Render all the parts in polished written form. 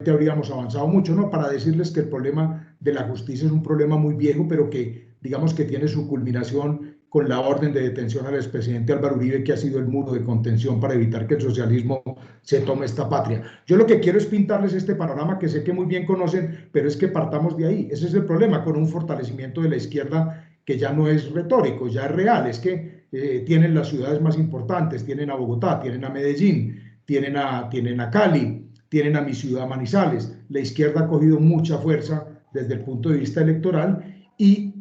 habríamos avanzado mucho, ¿no? Para decirles que el problema de la justicia es un problema muy viejo, pero que digamos que tiene su culminación con la orden de detención al expresidente Álvaro Uribe, que ha sido el muro de contención para evitar que el socialismo se tome esta patria. Yo lo que quiero es pintarles este panorama que sé que muy bien conocen, pero es que partamos de ahí. Ese es el problema con un fortalecimiento de la izquierda que ya no es retórico, ya es real. Es que tienen las ciudades más importantes, tienen a Bogotá, tienen a Medellín, tienen a Cali, tienen a mi ciudad Manizales. La izquierda ha cogido mucha fuerza desde el punto de vista electoral y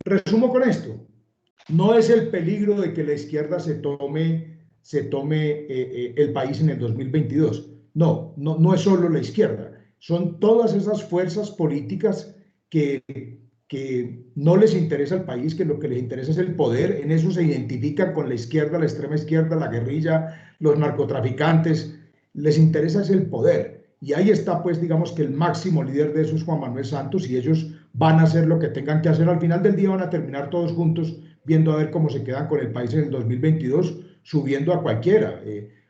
resumo con esto. No es el peligro de que la izquierda se tome el país en el 2022. No es solo la izquierda. Son todas esas fuerzas políticas que no les interesa el país, que lo que les interesa es el poder. En eso se identifican con la izquierda, la extrema izquierda, la guerrilla, los narcotraficantes. Les interesa es el poder. Y ahí está, pues, digamos que el máximo líder de eso es Juan Manuel Santos, y ellos van a hacer lo que tengan que hacer. Al final del día van a terminar todos juntos viendo a ver cómo se quedan con el país en el 2022, subiendo a cualquiera.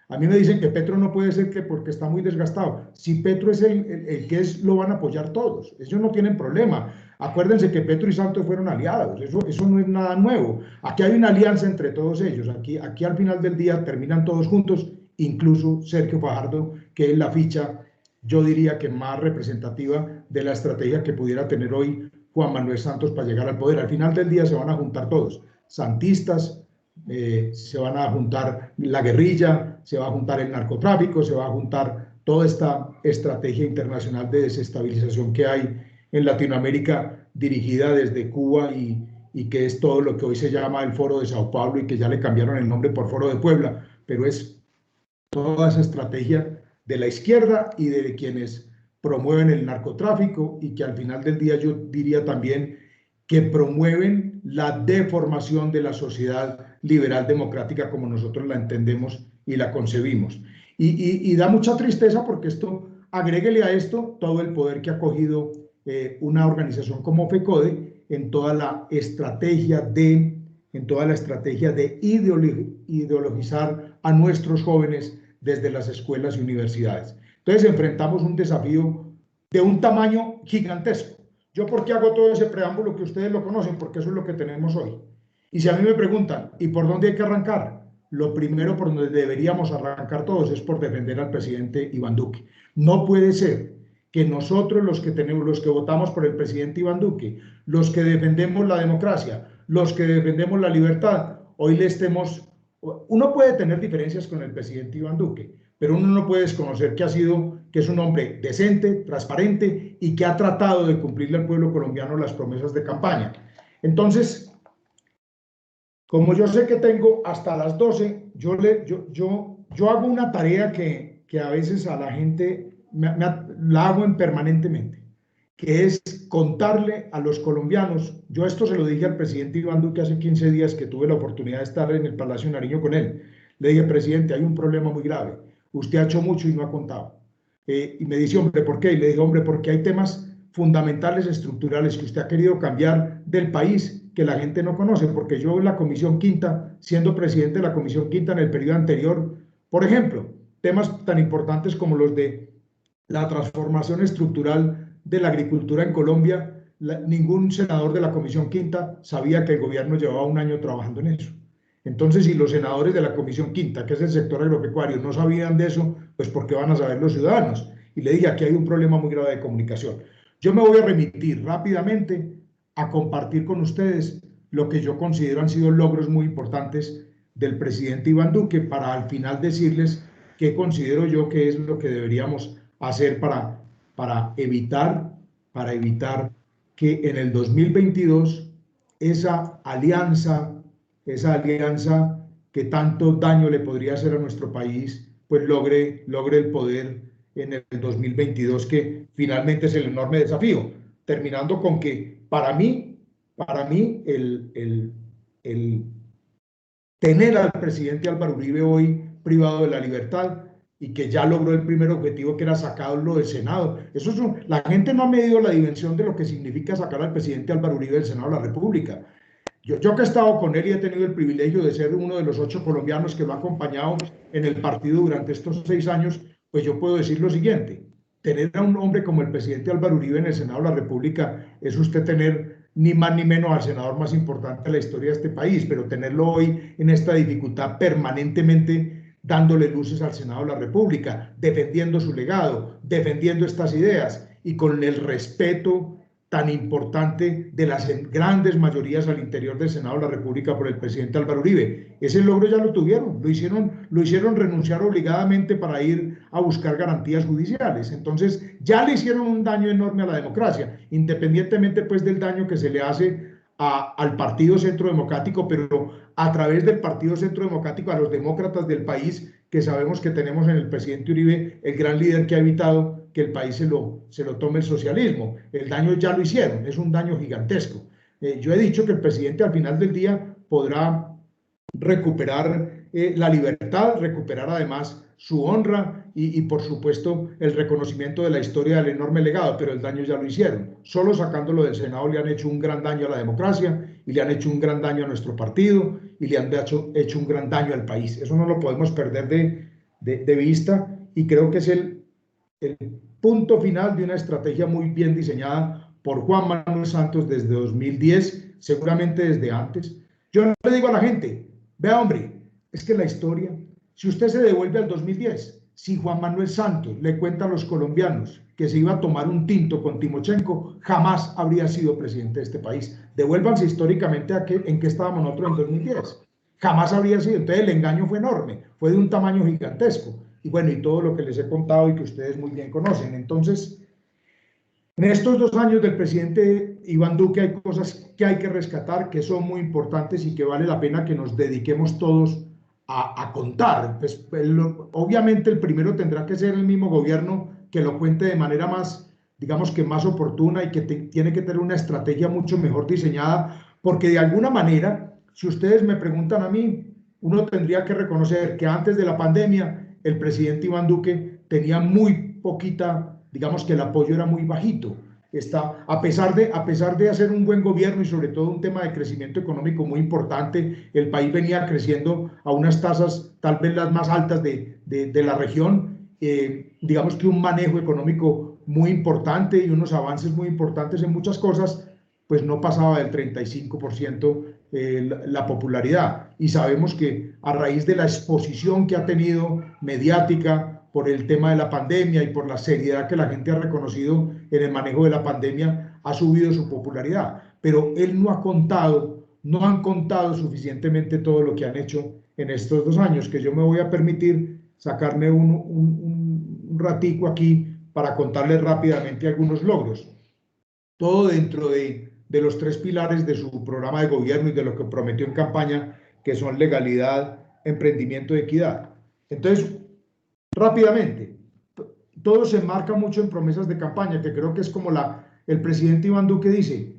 A mí me dicen que Petro no puede ser que porque está muy desgastado. Si Petro es el que es, lo van a apoyar todos. Ellos no tienen problema. Acuérdense que Petro y Santos fueron aliados. Eso no es nada nuevo. Aquí hay una alianza entre todos ellos. Aquí al final del día terminan todos juntos, incluso Sergio Fajardo, que es la ficha, yo diría que más representativa de la estrategia que pudiera tener hoy Juan Manuel Santos para llegar al poder. Al final del día se van a juntar todos, santistas, se van a juntar la guerrilla, se va a juntar el narcotráfico, se va a juntar toda esta estrategia internacional de desestabilización que hay en Latinoamérica, dirigida desde Cuba y que es todo lo que hoy se llama el Foro de Sao Paulo y que ya le cambiaron el nombre por Foro de Puebla, pero es toda esa estrategia de la izquierda y de quienes promueven el narcotráfico y que al final del día yo diría también que promueven la deformación de la sociedad liberal democrática como nosotros la entendemos y la concebimos. Y da mucha tristeza porque esto, agréguele a esto todo el poder que ha cogido una organización como FECODE en toda la estrategia de ideologizar a nuestros jóvenes desde las escuelas y universidades. Entonces enfrentamos un desafío de un tamaño gigantesco. ¿Yo por qué hago todo ese preámbulo que ustedes lo conocen? Porque eso es lo que tenemos hoy. Y si a mí me preguntan, ¿y por dónde hay que arrancar? Lo primero por donde deberíamos arrancar todos es por defender al presidente Iván Duque. No puede ser que nosotros los que votamos por el presidente Iván Duque, los que defendemos la democracia, los que defendemos la libertad, hoy le estemos... Uno puede tener diferencias con el presidente Iván Duque, pero uno no puede desconocer que es un hombre decente, transparente y que ha tratado de cumplirle al pueblo colombiano las promesas de campaña. Entonces, como yo sé que tengo hasta las 12, yo hago una tarea que a veces a la gente la hago permanentemente, que es contarle a los colombianos. Yo esto se lo dije al presidente Iván Duque hace 15 días que tuve la oportunidad de estar en el Palacio de Nariño con él. Le dije, presidente, hay un problema muy grave. Usted ha hecho mucho y no ha contado. Y me dice, hombre, ¿por qué? Y le dije, hombre, porque hay temas fundamentales, estructurales que usted ha querido cambiar del país que la gente no conoce, porque yo en la Comisión Quinta, siendo presidente de la Comisión Quinta en el periodo anterior, por ejemplo, temas tan importantes como los de la transformación estructural de la agricultura en Colombia, ningún senador de la Comisión Quinta sabía que el gobierno llevaba un año trabajando en eso. Entonces, si los senadores de la Comisión Quinta, que es el sector agropecuario, no sabían de eso, pues ¿por qué van a saber los ciudadanos? Y le dije, aquí hay un problema muy grave de comunicación. Yo me voy a remitir rápidamente a compartir con ustedes lo que yo considero han sido logros muy importantes del presidente Iván Duque para al final decirles qué considero yo que es lo que deberíamos hacer para evitar que en el 2022 esa alianza que tanto daño le podría hacer a nuestro país, pues logre el poder en el 2022, que finalmente es el enorme desafío. Terminando con que para mí el tener al presidente Álvaro Uribe hoy privado de la libertad y que ya logró el primer objetivo, que era sacarlo del Senado. La gente no ha medido la dimensión de lo que significa sacar al presidente Álvaro Uribe del Senado de la República. Yo que he estado con él y he tenido el privilegio de ser uno de los 8 colombianos que lo ha acompañado en el partido durante estos 6 años, pues yo puedo decir lo siguiente. tener a un hombre como el presidente Álvaro Uribe en el Senado de la República es usted tener ni más ni menos al senador más importante de la historia de este país, pero tenerlo hoy en esta dificultad permanentemente dándole luces al Senado de la República, defendiendo su legado, defendiendo estas ideas y con el respeto tan importante de las grandes mayorías al interior del Senado de la República por el presidente Álvaro Uribe. Ese logro ya lo tuvieron, lo hicieron renunciar obligadamente para ir a buscar garantías judiciales. Entonces ya le hicieron un daño enorme a la democracia, independientemente pues del daño que se le hace al Partido Centro Democrático, pero a través del Partido Centro Democrático a los demócratas del país, que sabemos que tenemos en el presidente Uribe el gran líder que ha evitado que el país se lo tome el socialismo. El daño ya lo hicieron, es un daño gigantesco. Yo he dicho que el presidente al final del día podrá recuperar la libertad, recuperar además su honra y por supuesto el reconocimiento de la historia del enorme legado, pero el daño ya lo hicieron. Solo sacándolo del Senado le han hecho un gran daño a la democracia y le han hecho un gran daño a nuestro partido y le han hecho un gran daño al país. Eso no lo podemos perder de vista y creo que es el punto final de una estrategia muy bien diseñada por Juan Manuel Santos desde 2010, seguramente desde antes. Yo le digo a la gente, vea hombre, es que la historia, si usted se devuelve al 2010, si Juan Manuel Santos le cuenta a los colombianos que se iba a tomar un tinto con Timochenko, jamás habría sido presidente de este país. Devuélvanse históricamente en qué estábamos nosotros en 2010. Jamás habría sido. Entonces el engaño fue enorme, fue de un tamaño gigantesco. Y bueno, y todo lo que les he contado y que ustedes muy bien conocen. Entonces, en estos 2 años del presidente Iván Duque hay cosas que hay que rescatar, que son muy importantes y que vale la pena que nos dediquemos todos a contar. Pues, obviamente el primero tendrá que ser el mismo gobierno que lo cuente de manera más, digamos que más oportuna y que tiene que tener una estrategia mucho mejor diseñada, porque de alguna manera, si ustedes me preguntan a mí, uno tendría que reconocer que antes de la pandemia el presidente Iván Duque tenía muy poquita, digamos que el apoyo era muy bajito. A pesar de hacer un buen gobierno y sobre todo un tema de crecimiento económico muy importante, el país venía creciendo a unas tasas tal vez las más altas de la región, digamos que un manejo económico muy importante y unos avances muy importantes en muchas cosas, pues no pasaba del 35% la popularidad. Y sabemos que a raíz de la exposición que ha tenido mediática por el tema de la pandemia y por la seriedad que la gente ha reconocido en el manejo de la pandemia, ha subido su popularidad. Pero él no han contado suficientemente todo lo que han hecho en estos 2 años, que yo me voy a permitir sacarme un ratico aquí para contarles rápidamente algunos logros. Todo dentro de los 3 pilares de su programa de gobierno y de lo que prometió en campaña, que son legalidad, emprendimiento y equidad. Entonces, rápidamente, todo se enmarca mucho en promesas de campaña, que creo que es como el presidente Iván Duque dice,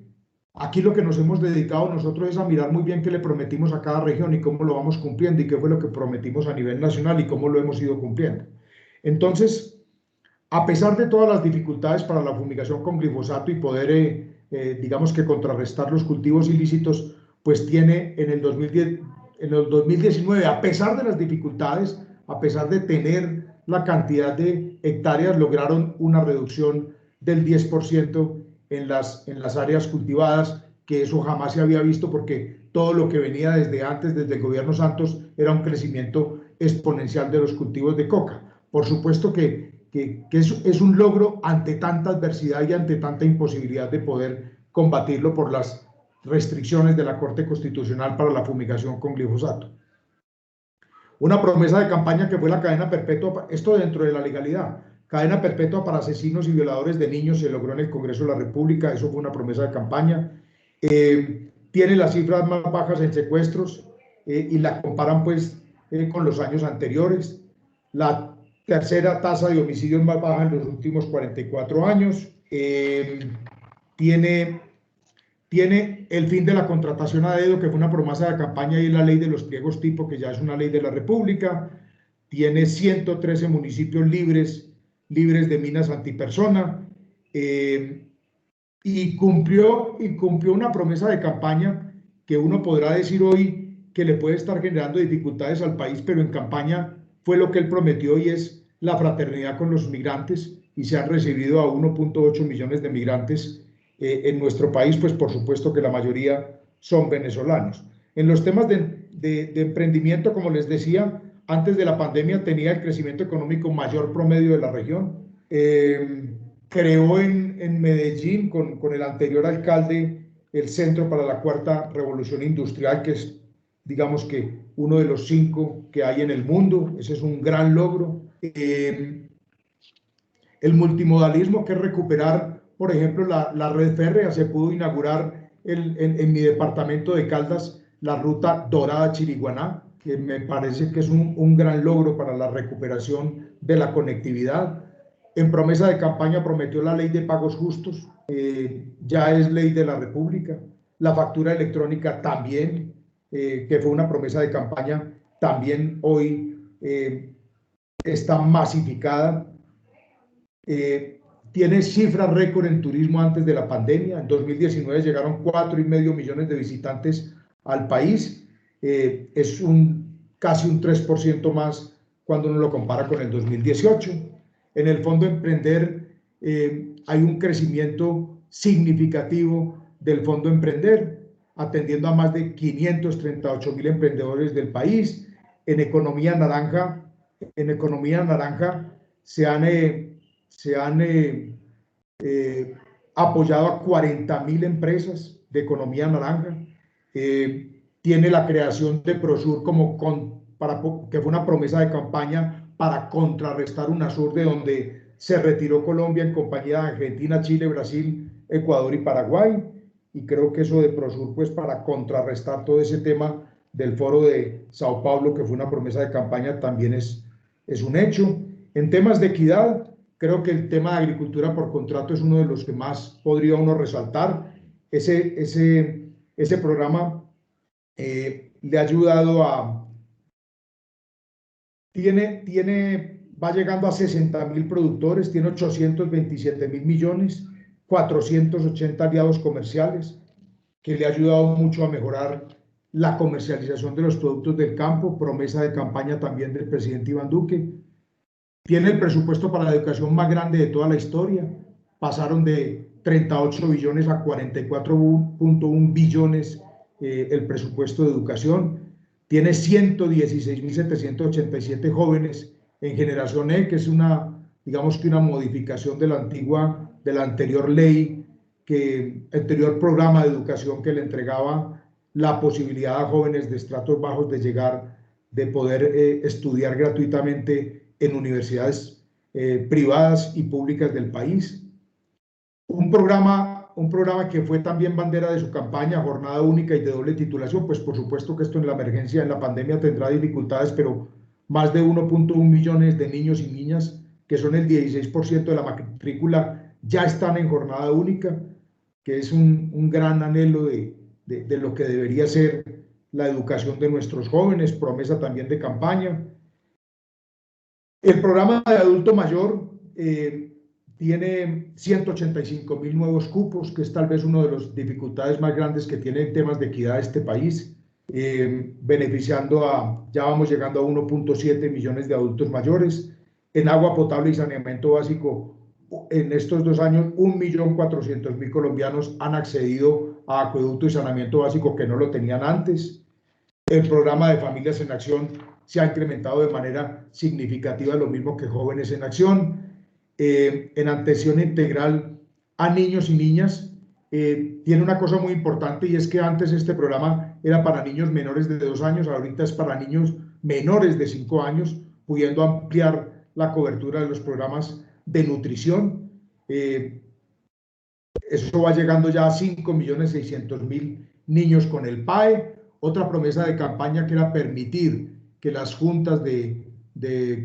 aquí lo que nos hemos dedicado nosotros es a mirar muy bien qué le prometimos a cada región y cómo lo vamos cumpliendo y qué fue lo que prometimos a nivel nacional y cómo lo hemos ido cumpliendo. Entonces, a pesar de todas las dificultades para la fumigación con glifosato y poder, digamos que contrarrestar los cultivos ilícitos, pues tiene en el 2019, a pesar de las dificultades, a pesar de tener la cantidad de hectáreas, lograron una reducción del 10% en las áreas cultivadas, que eso jamás se había visto porque todo lo que venía desde antes, desde el gobierno Santos, era un crecimiento exponencial de los cultivos de coca. Por supuesto que es un logro ante tanta adversidad y ante tanta imposibilidad de poder combatirlo por las restricciones de la Corte Constitucional para la fumigación con glifosato. Una promesa de campaña que fue la cadena perpetua, esto dentro de la legalidad, cadena perpetua para asesinos y violadores de niños se logró en el Congreso de la República, eso fue una promesa de campaña. Tiene las cifras más bajas en secuestros y la comparan pues con los años anteriores. La tercera tasa de homicidios más baja en los últimos 44 años. Tiene el fin de la contratación a dedo, que fue una promesa de campaña, y la ley de los pliegos tipo, que ya es una ley de la República. Tiene 113 municipios libres de minas antipersona. Y cumplió una promesa de campaña que uno podrá decir hoy que le puede estar generando dificultades al país, pero en campaña fue lo que él prometió, y es la fraternidad con los migrantes, y se han recibido a 1.8 millones de migrantes en nuestro país, pues por supuesto que la mayoría son venezolanos. En los temas de emprendimiento, como les decía, antes de la pandemia tenía el crecimiento económico mayor promedio de la región. Creó en Medellín, con el anterior alcalde, el Centro para la Cuarta Revolución Industrial, que es, digamos que, uno de los 5 que hay en el mundo. Ese es un gran logro. El multimodalismo, que es recuperar, por ejemplo, la red férrea. Se pudo inaugurar en mi departamento de Caldas la ruta Dorada-Chiriguaná, que me parece que es un gran logro para la recuperación de la conectividad. En promesa de campaña prometió la ley de pagos justos, ya es ley de la República. La factura electrónica también, que fue una promesa de campaña, también hoy está masificada. Tiene cifras récord en turismo antes de la pandemia. En 2019 llegaron 4,5 millones de visitantes al país. Es casi un 3% más cuando uno lo compara con el 2018. En el Fondo Emprender hay un crecimiento significativo del Fondo Emprender, atendiendo a más de 538.000 emprendedores del país. En economía naranja se han apoyado a 40.000 empresas de economía naranja. Tiene la creación de Prosur que fue una promesa de campaña para contrarrestar UNASUR, de donde se retiró Colombia en compañía de Argentina, Chile, Brasil, Ecuador y Paraguay. Y creo que eso de Prosur, pues para contrarrestar todo ese tema del foro de Sao Paulo, que fue una promesa de campaña, también es un hecho. En temas de equidad, creo que el tema de agricultura por contrato es uno de los que más podría uno resaltar. Ese programa le ha ayudado va llegando a 60.000 productores, tiene 827.000 millones, 480 aliados comerciales, que le ha ayudado mucho a mejorar la comercialización de los productos del campo, promesa de campaña también del presidente Iván Duque. Tiene el presupuesto para la educación más grande de toda la historia. Pasaron de 38 billones a 44.1 billones el presupuesto de educación. Tiene 116.787 jóvenes en generación E, que es digamos que una modificación de la anterior ley, anterior programa de educación, que le entregaba la posibilidad a jóvenes de estratos bajos de poder estudiar gratuitamente en universidades privadas y públicas del país. Un programa que fue también bandera de su campaña, jornada única y de doble titulación. Pues por supuesto que esto en la emergencia, en la pandemia, tendrá dificultades, pero más de 1.1 millones de niños y niñas, que son el 16% de la matrícula, ya están en jornada única, que es un gran anhelo de lo que debería ser la educación de nuestros jóvenes, promesa también de campaña. El programa de adulto mayor tiene 185.000 nuevos cupos, que es tal vez una de las dificultades más grandes que tiene en temas de equidad este país, beneficiando ya vamos llegando a 1.7 millones de adultos mayores. En agua potable y saneamiento básico, en estos 2 años, 1.400.000 colombianos han accedido a acueducto y saneamiento básico que no lo tenían antes. El programa de Familias en Acción se ha incrementado de manera significativa, lo mismo que Jóvenes en Acción. En atención integral a niños y niñas, tiene una cosa muy importante, y es que antes este programa era para niños menores de 2 años, ahorita es para niños menores de 5 años, pudiendo ampliar la cobertura de los programas de nutrición. Eso va llegando ya a 5.600.000 niños con el PAE. Otra promesa de campaña, que era permitir que las juntas de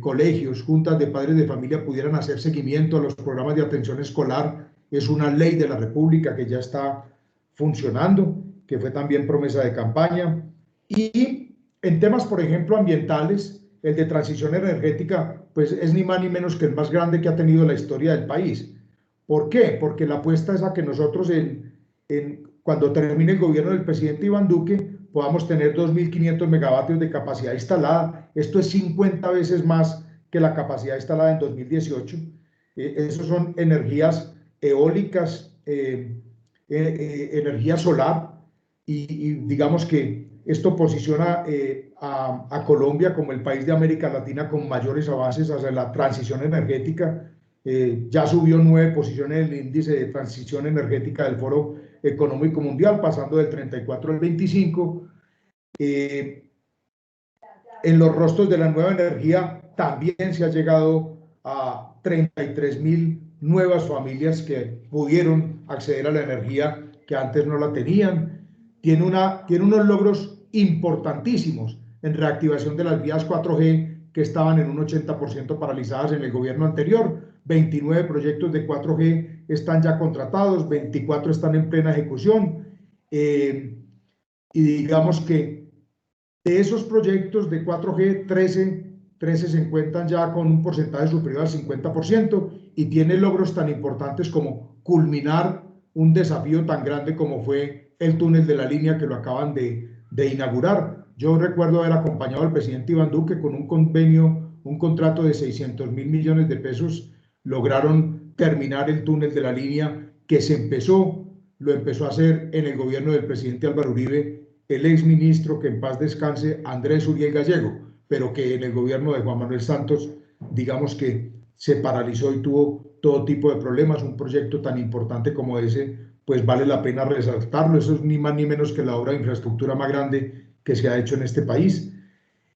colegios, juntas de padres de familia, pudieran hacer seguimiento a los programas de atención escolar. Es una ley de la República que ya está funcionando, que fue también promesa de campaña. Y en temas, por ejemplo, ambientales, el de transición energética, pues es ni más ni menos que el más grande que ha tenido la historia del país. ¿Por qué? Porque la apuesta es a que nosotros, cuando termine el gobierno del presidente Iván Duque, podamos tener 2.500 megavatios de capacidad instalada. Esto es 50 veces más que la capacidad instalada en 2018. Esos son energías eólicas, energía solar, y digamos que esto posiciona a Colombia como el país de América Latina con mayores avances hacia la transición energética. Ya subió 9 posiciones en el índice de transición energética del Foro Económico Mundial, pasando del 34 al 25. En los rostros de la nueva energía también se ha llegado a 33.000 nuevas familias que pudieron acceder a la energía que antes no la tenían. Tiene unos logros importantísimos en reactivación de las vías 4G que estaban en un 80% paralizadas en el gobierno anterior. 29 proyectos de 4G están ya contratados, 24 están en plena ejecución. Y digamos que de esos proyectos de 4G, 13 se encuentran ya con un porcentaje superior al 50% y tiene logros tan importantes como culminar un desafío tan grande como fue el túnel de la línea que lo acaban de inaugurar. Yo recuerdo haber acompañado al presidente Iván Duque con un convenio, un contrato de 600.000 millones de pesos. Lograron terminar el túnel de la línea que lo empezó a hacer en el gobierno del presidente Álvaro Uribe, el exministro, que en paz descanse, Andrés Uriel Gallego, pero que en el gobierno de Juan Manuel Santos, digamos que se paralizó y tuvo todo tipo de problemas. Un proyecto tan importante como ese, pues vale la pena resaltarlo. Eso es ni más ni menos que la obra de infraestructura más grande que se ha hecho en este país.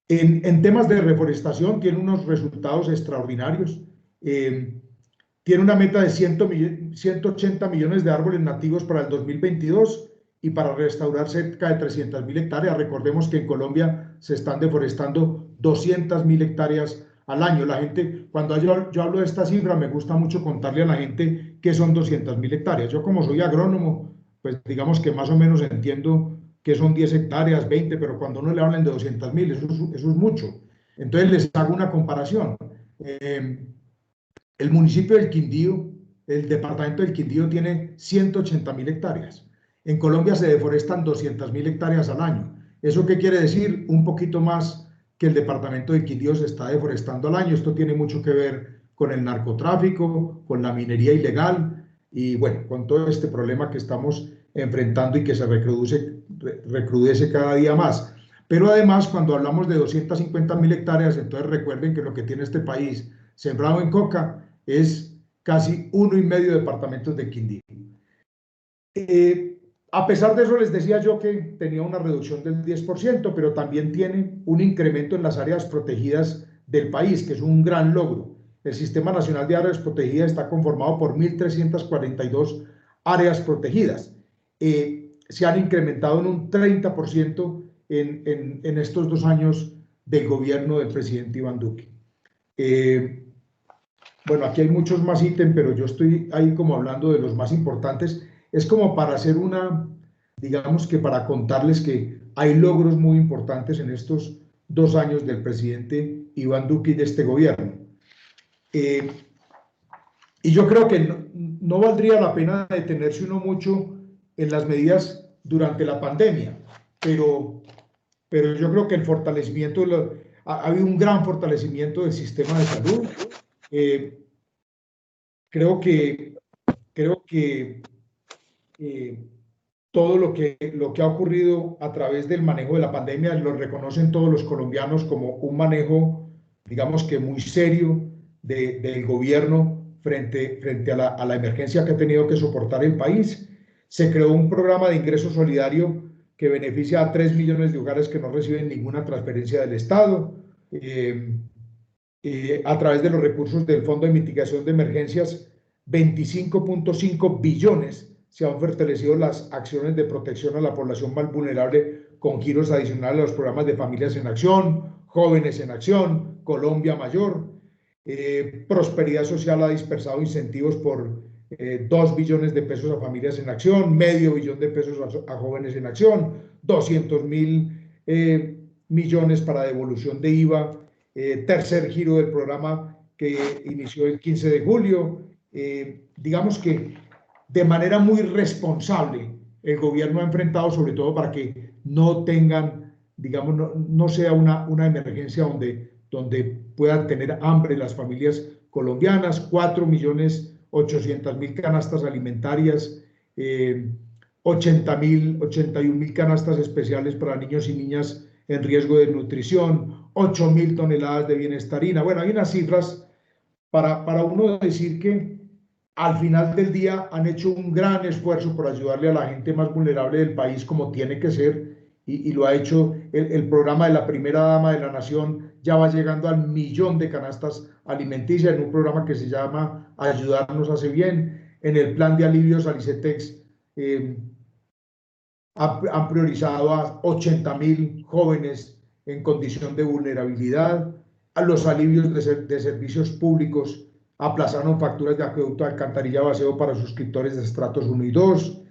En temas de reforestación tiene unos resultados extraordinarios. Tiene una meta de 180 millones de árboles nativos para el 2022 y para restaurar cerca de 300.000 hectáreas. Recordemos que en Colombia se están deforestando 200.000 hectáreas al año. La gente, cuando yo hablo de esta cifra, me gusta mucho contarle a la gente qué son 200.000 hectáreas. Yo, como soy agrónomo, pues digamos que más o menos entiendo que son 10 hectáreas, 20, pero cuando uno le hablan de 200.000, eso es mucho. Entonces les hago una comparación. El municipio del Quindío, el departamento del Quindío, tiene 180.000 hectáreas. En Colombia se deforestan 200.000 hectáreas al año. ¿Eso qué quiere decir? Un poquito más que el departamento del Quindío se está deforestando al año. Esto tiene mucho que ver con el narcotráfico, con la minería ilegal y bueno, con todo este problema que estamos enfrentando y que se recrudece cada día más. Pero además, cuando hablamos de 250.000 hectáreas, entonces recuerden que lo que tiene este país sembrado en coca es casi 1,5 departamentos de Quindío. A pesar de eso, les decía yo que tenía una reducción del 10%, pero también tiene un incremento en las áreas protegidas del país, que es un gran logro. El Sistema Nacional de Áreas Protegidas está conformado por 1.342 áreas protegidas. Se han incrementado en un 30% en estos 2 años del gobierno del presidente Iván Duque. Bueno, aquí hay muchos más ítems, pero yo estoy ahí como hablando de los más importantes. Es como para hacer digamos que para contarles que hay logros muy importantes en estos 2 años del presidente Iván Duque y de este gobierno. Y yo creo que no valdría la pena detenerse uno mucho en las medidas durante la pandemia, pero yo creo que el fortalecimiento, ha habido un gran fortalecimiento del sistema de salud. Creo que todo lo que ha ocurrido a través del manejo de la pandemia lo reconocen todos los colombianos como un manejo, digamos que muy serio del gobierno frente a la emergencia que ha tenido que soportar el país. Se creó un programa de ingreso solidario que beneficia a 3 millones de hogares que no reciben ninguna transferencia del Estado. A través de los recursos del Fondo de Mitigación de Emergencias, 25.5 billones se han fortalecido las acciones de protección a la población más vulnerable con giros adicionales a los programas de Familias en Acción, Jóvenes en Acción, Colombia Mayor. Prosperidad Social ha dispersado incentivos por 2 billones de pesos a Familias en Acción, medio billón de pesos a Jóvenes en Acción, 200.000 millones para devolución de IVA, tercer giro del programa que inició el 15 de julio. Digamos que de manera muy responsable el gobierno ha enfrentado, sobre todo para que no tengan, digamos, no sea una emergencia donde puedan tener hambre las familias colombianas, 4.800.000 canastas alimentarias, 81.000 canastas especiales para niños y niñas en riesgo de nutrición, 8.000 toneladas de bienestarina. Bueno, hay unas cifras para uno decir que al final del día han hecho un gran esfuerzo por ayudarle a la gente más vulnerable del país, como tiene que ser, y lo ha hecho el programa de la primera dama de la nación, ya va llegando al 1.000.000 de canastas alimenticias en un programa que se llama Ayudarnos hace bien. En el plan de alivios al ICETEX han priorizado a 80.000 jóvenes en condición de vulnerabilidad, a los alivios de servicios públicos, aplazaron facturas de acueducto, alcantarilla, aseo para suscriptores de estratos 1 y 2,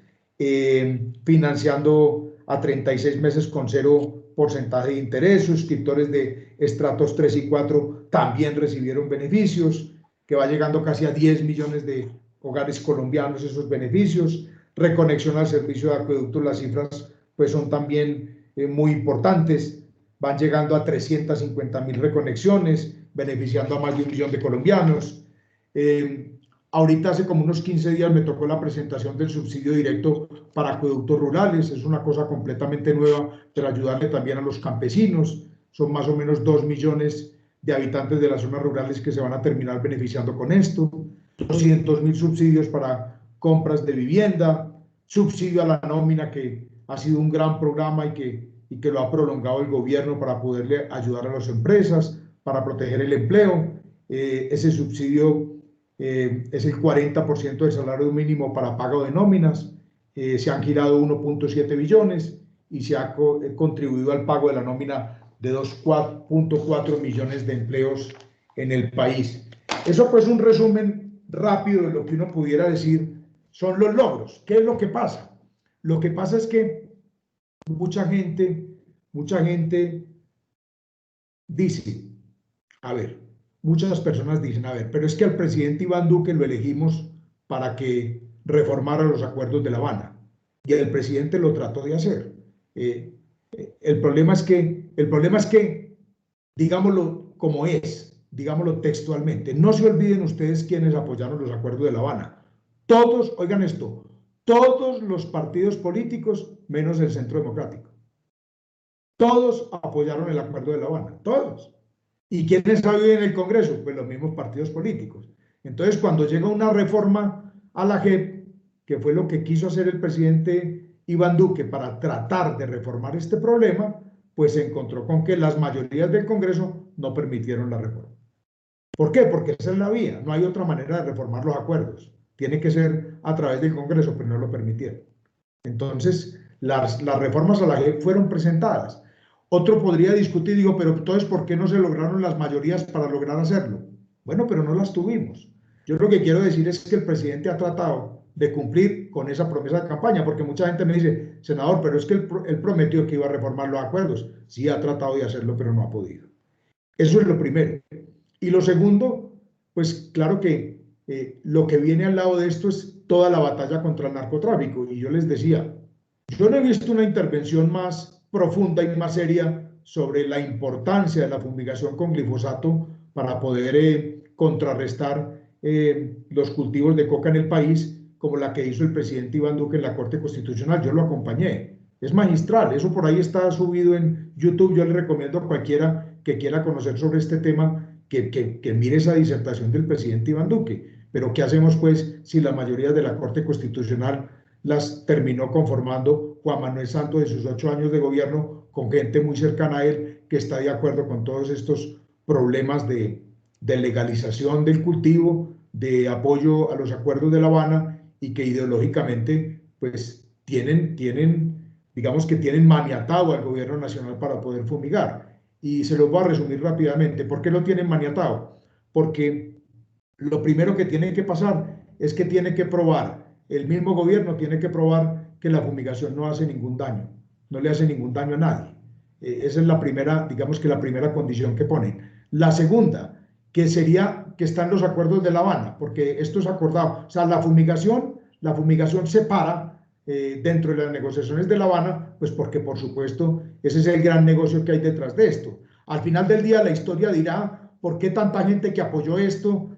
financiando a 36 meses con 0% de interés. Suscriptores de estratos 3 y 4 también recibieron beneficios, que va llegando casi a 10 millones de hogares colombianos esos beneficios. Reconexión al servicio de acueductos, las cifras pues son también muy importantes, van llegando a 350.000 reconexiones, beneficiando a más de 1 millón de colombianos. Ahorita hace como unos 15 días me tocó la presentación del subsidio directo para acueductos rurales, es una cosa completamente nueva, pero ayudarle también a los campesinos. Son más o menos 2 millones de habitantes de las zonas rurales que se van a terminar beneficiando con esto. 200.000 subsidios para compras de vivienda, subsidio a la nómina, que ha sido un gran programa y que lo ha prolongado el gobierno para poderle ayudar a las empresas, para proteger el empleo. Ese subsidio es el 40% del salario mínimo para pago de nóminas. Se han girado 1.7 billones y se ha contribuido al pago de la nómina de 2.4 millones de empleos en el país. Eso pues un resumen rápido de lo que uno pudiera decir son los logros. ¿Qué es lo que pasa? Lo que pasa es que mucha gente dice, a ver, muchas personas dicen, a ver, pero es que al presidente Iván Duque lo elegimos para que reformara los acuerdos de La Habana y el presidente lo trató de hacer. El problema es que, digámoslo como es, digámoslo textualmente, no se olviden ustedes quienes apoyaron los acuerdos de La Habana. Todos, oigan esto, todos los partidos políticos menos el Centro Democrático. Todos apoyaron el acuerdo de La Habana, todos. ¿Y quiénes habían en el Congreso? Pues los mismos partidos políticos. Entonces, cuando llega una reforma a la JEP, que fue lo que quiso hacer el presidente Iván Duque para tratar de reformar este problema, pues se encontró con que las mayorías del Congreso no permitieron la reforma. ¿Por qué? Porque esa es la vía, no hay otra manera de reformar los acuerdos. Tiene que ser a través del Congreso, pero no lo permitieron. Entonces, las reformas a la JEP fueron presentadas. Otro podría discutir, digo, pero entonces, ¿por qué no se lograron las mayorías para lograr hacerlo? Bueno, pero no las tuvimos. Yo lo que quiero decir es que el presidente ha tratado de cumplir con esa promesa de campaña, porque mucha gente me dice, senador, pero es que él prometió que iba a reformar los acuerdos. Sí, ha tratado de hacerlo, pero no ha podido. Eso es lo primero. Y lo segundo, pues claro que lo que viene al lado de esto es toda la batalla contra el narcotráfico. Y yo les decía, yo no he visto una intervención más profunda y más seria sobre la importancia de la fumigación con glifosato para poder contrarrestar los cultivos de coca en el país, como la que hizo el presidente Iván Duque en la Corte Constitucional. Yo lo acompañé. Es magistral. Eso por ahí está subido en YouTube. Yo le recomiendo a cualquiera que quiera conocer sobre este tema que mire esa disertación del presidente Iván Duque. Pero ¿qué hacemos pues si la mayoría de la Corte Constitucional las terminó conformando Juan Manuel Santos de sus 8 años de gobierno con gente muy cercana a él que está de acuerdo con todos estos problemas de legalización del cultivo, de apoyo a los acuerdos de La Habana y que ideológicamente pues digamos que tienen maniatado al gobierno nacional para poder fumigar? Y se los voy a resumir rápidamente. ¿Por qué lo tienen maniatado? Porque lo primero que tiene que pasar es que tiene que probar, el mismo gobierno tiene que probar que la fumigación no hace ningún daño, no le hace ningún daño a nadie. Esa es la primera, digamos que la primera condición que ponen. La segunda, que sería que están los acuerdos de La Habana, porque esto es acordado. O sea, la fumigación se para dentro de las negociaciones de La Habana, pues porque por supuesto ese es el gran negocio que hay detrás de esto. Al final del día la historia dirá por qué tanta gente que apoyó esto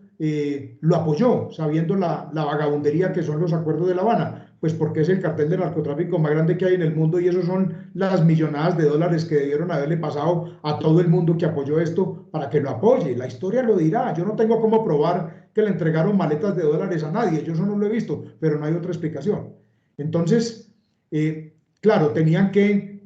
lo apoyó, sabiendo la vagabundería que son los acuerdos de La Habana? Pues porque es el cartel de narcotráfico más grande que hay en el mundo y esos son las millonadas de dólares que debieron haberle pasado a todo el mundo que apoyó esto para que lo apoye. La historia lo dirá. Yo no tengo cómo probar que le entregaron maletas de dólares a nadie. Yo eso no lo he visto, pero no hay otra explicación. Entonces, claro, tenían que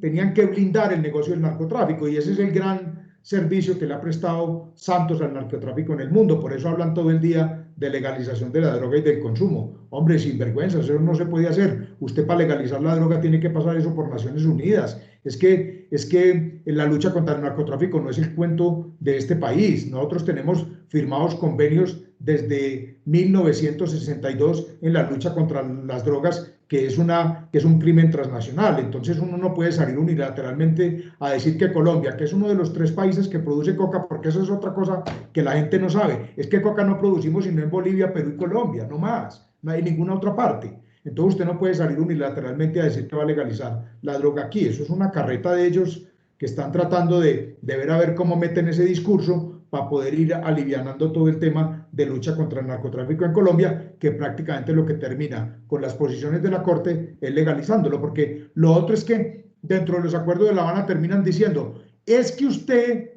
blindar el negocio del narcotráfico y ese es el gran servicio que le ha prestado Santos al narcotráfico en el mundo. Por eso hablan todo el día de legalización de la droga y del consumo. Hombre, sin vergüenza, eso no se puede hacer. Usted para legalizar la droga tiene que pasar eso por Naciones Unidas. Es que la lucha contra el narcotráfico no es el cuento de este país. Nosotros tenemos firmados convenios desde 1962 en la lucha contra las drogas, que es un crimen transnacional. Entonces uno no puede salir unilateralmente a decir que Colombia, que es uno de los 3 países que produce coca, porque eso es otra cosa que la gente no sabe, es que coca no producimos sino en Bolivia, Perú y Colombia, no más, no hay ninguna otra parte. Entonces usted no puede salir unilateralmente a decir que va a legalizar la droga aquí. Eso es una carreta de ellos que están tratando de ver a ver cómo meten ese discurso para poder ir alivianando todo el tema de lucha contra el narcotráfico en Colombia, que prácticamente lo que termina con las posiciones de la Corte es legalizándolo, porque lo otro es que dentro de los acuerdos de La Habana terminan diciendo, es que usted,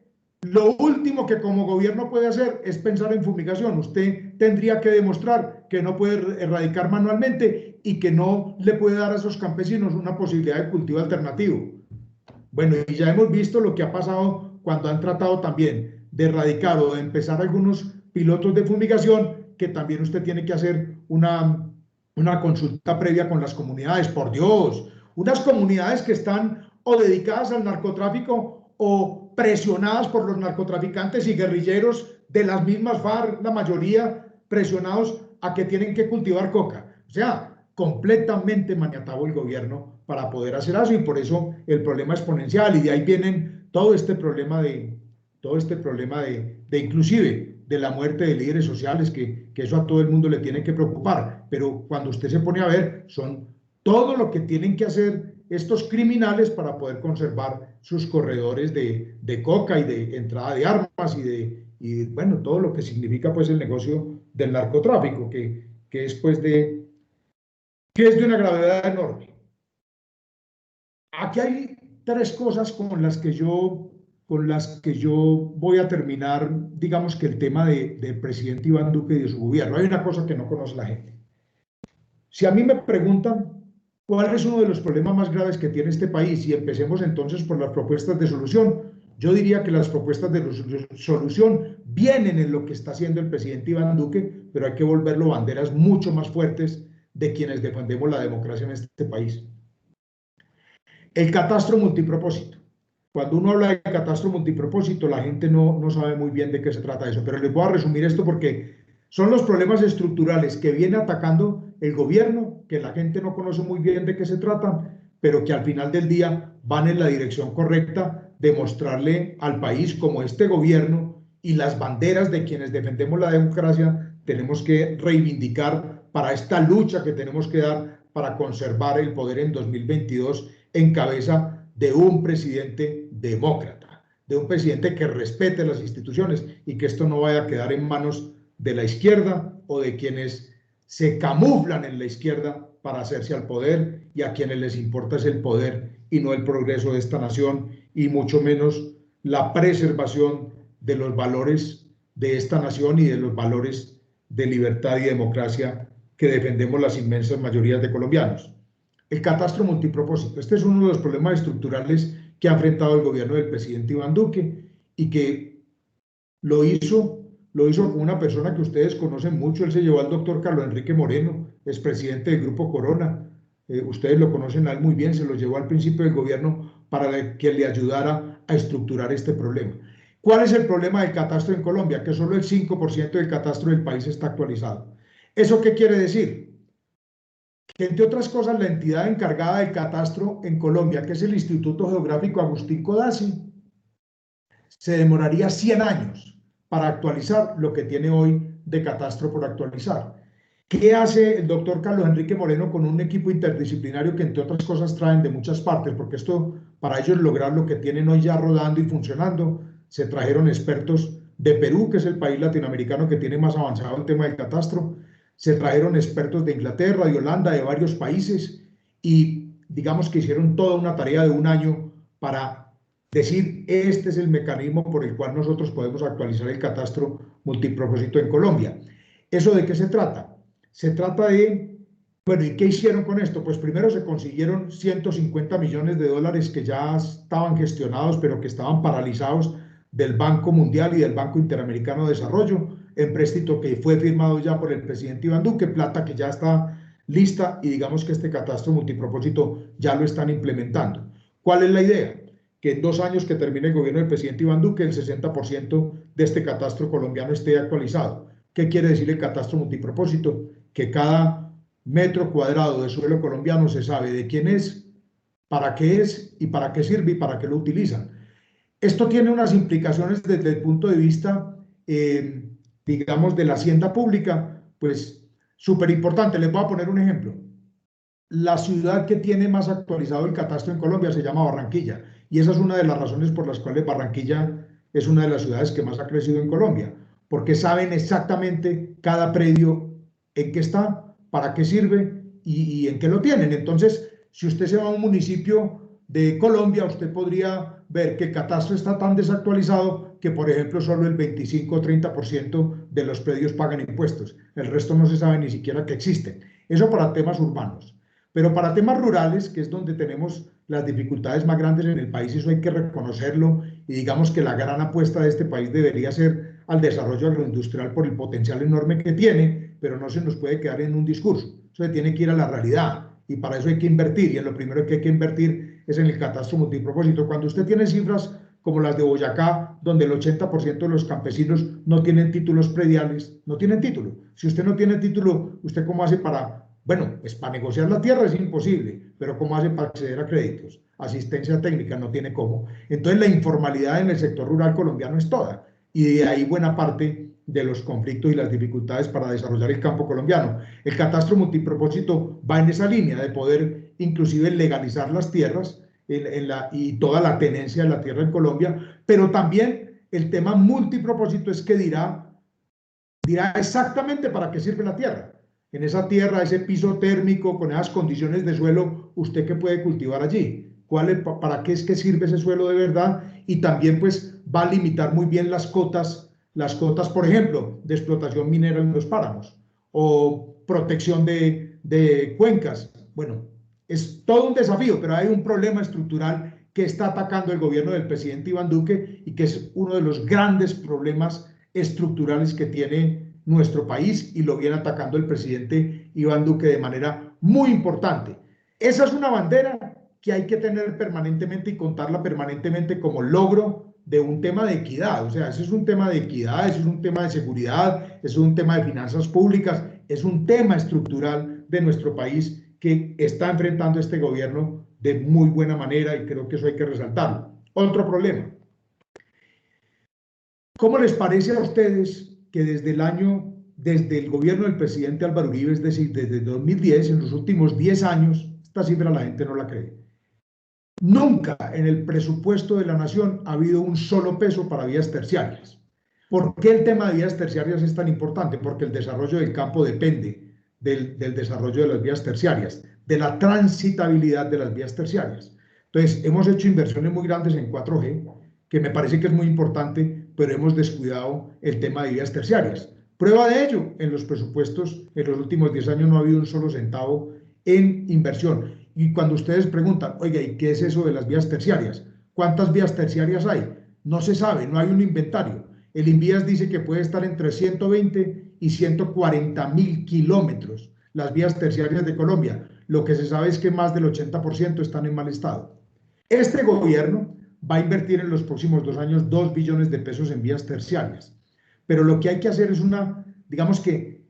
lo último que como gobierno puede hacer es pensar en fumigación, usted tendría que demostrar que no puede erradicar manualmente y que no le puede dar a esos campesinos una posibilidad de cultivo alternativo. Bueno, y ya hemos visto lo que ha pasado cuando han tratado también de erradicar o de empezar algunos pilotos de fumigación, que también usted tiene que hacer una consulta previa con las comunidades. Por Dios, unas comunidades que están o dedicadas al narcotráfico o presionadas por los narcotraficantes y guerrilleros de las mismas FARC, la mayoría presionados a que tienen que cultivar coca. O sea, completamente maniatado el gobierno para poder hacer eso, y por eso el problema exponencial, y de ahí vienen todo este problema de inclusive de la muerte de líderes sociales, que eso a todo el mundo le tiene que preocupar. Pero cuando usted se pone a ver, son todo lo que tienen que hacer estos criminales para poder conservar sus corredores de coca y de entrada de armas y bueno, todo lo que significa pues el negocio del narcotráfico, que es pues que es de una gravedad enorme. Aquí hay 3 cosas con las que yo voy a terminar, digamos que el tema del presidente Iván Duque y de su gobierno. Hay una cosa que no conoce la gente. Si a mí me preguntan cuál es uno de los problemas más graves que tiene este país, y empecemos entonces por las propuestas de solución, yo diría que las propuestas de solución vienen en lo que está haciendo el presidente Iván Duque, pero hay que volverlo banderas mucho más fuertes de quienes defendemos la democracia en este país. El catastro multipropósito. Cuando uno habla de catastro multipropósito, la gente no sabe muy bien de qué se trata eso, pero les voy a resumir esto porque son los problemas estructurales que viene atacando el gobierno, que la gente no conoce muy bien de qué se tratan, pero que al final del día van en la dirección correcta de mostrarle al país cómo este gobierno y las banderas de quienes defendemos la democracia tenemos que reivindicar para esta lucha que tenemos que dar para conservar el poder en 2022 en cabeza de un presidente demócrata, de un presidente que respete las instituciones y que esto no vaya a quedar en manos de la izquierda o de quienes se camuflan en la izquierda para hacerse al poder, y a quienes les importa es el poder y no el progreso de esta nación, y mucho menos la preservación de los valores de esta nación y de los valores de libertad y democracia que defendemos las inmensas mayorías de colombianos. El catastro multipropósito. Este es uno de los problemas estructurales que ha enfrentado el gobierno del presidente Iván Duque, y que lo hizo con una persona que ustedes conocen mucho. Él se llevó al doctor Carlos Enrique Moreno, expresidente del Grupo Corona. Ustedes lo conocen a él muy bien, se lo llevó al principio del gobierno para que le ayudara a estructurar este problema. ¿Cuál es el problema del catastro en Colombia? Que solo el 5% del catastro del país está actualizado. ¿Eso qué quiere decir? Que entre otras cosas la entidad encargada del catastro en Colombia, que es el Instituto Geográfico Agustín Codazzi, se demoraría 100 años para actualizar lo que tiene hoy de catastro por actualizar. ¿Qué hace el doctor Carlos Enrique Moreno con un equipo interdisciplinario que entre otras cosas traen de muchas partes? Porque esto, para ellos lograr lo que tienen hoy ya rodando y funcionando, se trajeron expertos de Perú, que es el país latinoamericano que tiene más avanzado el tema del catastro. Se trajeron expertos de Inglaterra, de Holanda, de varios países y digamos que hicieron toda una tarea de un año para decir, este es el mecanismo por el cual nosotros podemos actualizar el catastro multipropósito en Colombia. ¿Eso de qué se trata? Se trata de, bueno, ¿y qué hicieron con esto? Pues primero se consiguieron 150 millones de dólares que ya estaban gestionados, pero que estaban paralizados del Banco Mundial y del Banco Interamericano de Desarrollo, empréstito que fue firmado ya por el presidente Iván Duque, plata que ya está lista y digamos que este catastro multipropósito ya lo están implementando. ¿Cuál es la idea? Que en 2 años que termine el gobierno del presidente Iván Duque, el 60% de este catastro colombiano esté actualizado. ¿Qué quiere decir el catastro multipropósito? Que cada metro cuadrado de suelo colombiano se sabe de quién es, para qué es y para qué sirve y para qué lo utilizan. Esto tiene unas implicaciones desde el punto de vista, digamos, de la hacienda pública, pues súper importante. Les voy a poner un ejemplo. La ciudad que tiene más actualizado el catastro en Colombia se llama Barranquilla, y esa es una de las razones por las cuales Barranquilla es una de las ciudades que más ha crecido en Colombia, porque saben exactamente cada predio en qué está, para qué sirve y en qué lo tienen. Entonces, si usted se va a un municipio de Colombia, usted podría ver que el catastro está tan desactualizado que, por ejemplo, solo el 25 o 30% de los predios pagan impuestos. El resto no se sabe ni siquiera que existen. Eso para temas urbanos. Pero para temas rurales, que es donde tenemos las dificultades más grandes en el país, eso hay que reconocerlo, y digamos que la gran apuesta de este país debería ser al desarrollo agroindustrial por el potencial enorme que tiene, pero no se nos puede quedar en un discurso, eso se tiene que ir a la realidad, y para eso hay que invertir, y en lo primero que hay que invertir es en el catastro multipropósito. Cuando usted tiene cifras como las de Boyacá, donde el 80% de los campesinos no tienen títulos prediales, no tienen título. Si usted no tiene título, ¿usted cómo hace para...? Bueno, pues para negociar la tierra es imposible, pero ¿cómo hace para acceder a créditos? Asistencia técnica no tiene cómo. Entonces la informalidad en el sector rural colombiano es toda, y de ahí buena parte de los conflictos y las dificultades para desarrollar el campo colombiano. El catastro multipropósito va en esa línea de poder inclusive legalizar las tierras y toda la tenencia de la tierra en Colombia, pero también el tema multipropósito es que dirá exactamente para qué sirve la tierra. En esa tierra, ese piso térmico, con esas condiciones de suelo, ¿usted qué puede cultivar allí? ¿Para qué es que sirve ese suelo de verdad? Y también pues va a limitar muy bien las cotas, por ejemplo, de explotación minera en los páramos o protección de cuencas. Bueno, es todo un desafío, pero hay un problema estructural que está atacando el gobierno del presidente Iván Duque y que es uno de los grandes problemas estructurales que tiene nuestro país, y lo viene atacando el presidente Iván Duque de manera muy importante. Esa es una bandera que hay que tener permanentemente y contarla permanentemente como logro de un tema de equidad. O sea, eso es un tema de equidad, eso es un tema de seguridad, eso es un tema de finanzas públicas, es un tema estructural de nuestro país que está enfrentando este gobierno de muy buena manera, y creo que eso hay que resaltarlo. Otro problema. ¿Cómo les parece a ustedes que desde el gobierno del presidente Álvaro Uribe, es decir, desde 2010, en los últimos 10 años, esta cifra la gente no la cree, nunca en el presupuesto de la nación ha habido un solo peso para vías terciarias? ¿Por qué el tema de vías terciarias es tan importante? Porque el desarrollo del campo depende del desarrollo de las vías terciarias, de la transitabilidad de las vías terciarias. Entonces, hemos hecho inversiones muy grandes en 4G, que me parece que es muy importante, pero hemos descuidado el tema de vías terciarias. Prueba de ello, en los presupuestos, en los últimos 10 años no ha habido un solo centavo en inversión. Y cuando ustedes preguntan, oiga, ¿y qué es eso de las vías terciarias? ¿Cuántas vías terciarias hay? No se sabe, no hay un inventario. El INVIAS dice que puede estar entre 120 y 140.000 kilómetros las vías terciarias de Colombia. Lo que se sabe es que más del 80% están en mal estado. Este gobierno va a invertir en los próximos 2 años 2 billones de pesos en vías terciarias. Pero lo que hay que hacer es digamos que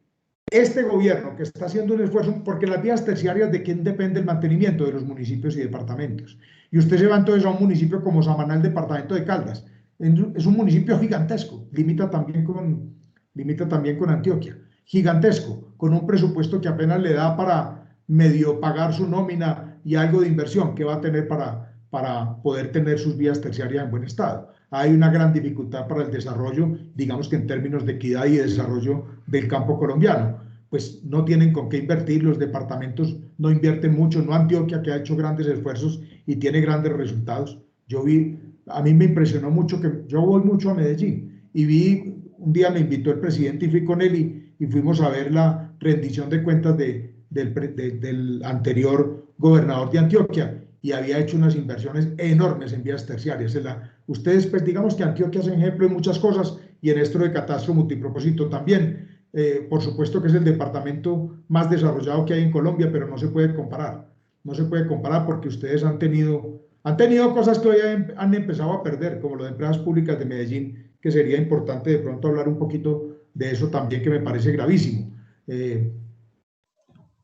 este gobierno que está haciendo un esfuerzo, porque las vías terciarias, ¿de quién depende el mantenimiento? De los municipios y departamentos. Y usted se va entonces a un municipio como Samaná, el departamento de Caldas. Es un municipio gigantesco, limita también con Antioquia. Gigantesco, con un presupuesto que apenas le da para medio pagar su nómina y algo de inversión que va a tener para poder tener sus vías terciarias en buen estado. hay una gran dificultad para el desarrollo, digamos que en términos de equidad y desarrollo del campo colombiano. Pues no tienen con qué invertir, los departamentos no invierten mucho, no Antioquia, que ha hecho grandes esfuerzos y tiene grandes resultados. A mí me impresionó mucho que yo voy mucho a Medellín y un día me invitó el presidente y fui con él y fuimos a ver la rendición de cuentas del anterior gobernador de Antioquia y había hecho unas inversiones enormes en vías terciarias. Ustedes, pues digamos que Antioquia es ejemplo en muchas cosas y en esto de catastro multipropósito también. Por supuesto que es el departamento más desarrollado que hay en Colombia, pero no se puede comparar. No se puede comparar porque ustedes han tenido cosas que hoy han empezado a perder, como lo de empresas públicas de Medellín, que sería importante de pronto hablar un poquito de eso también, que me parece gravísimo.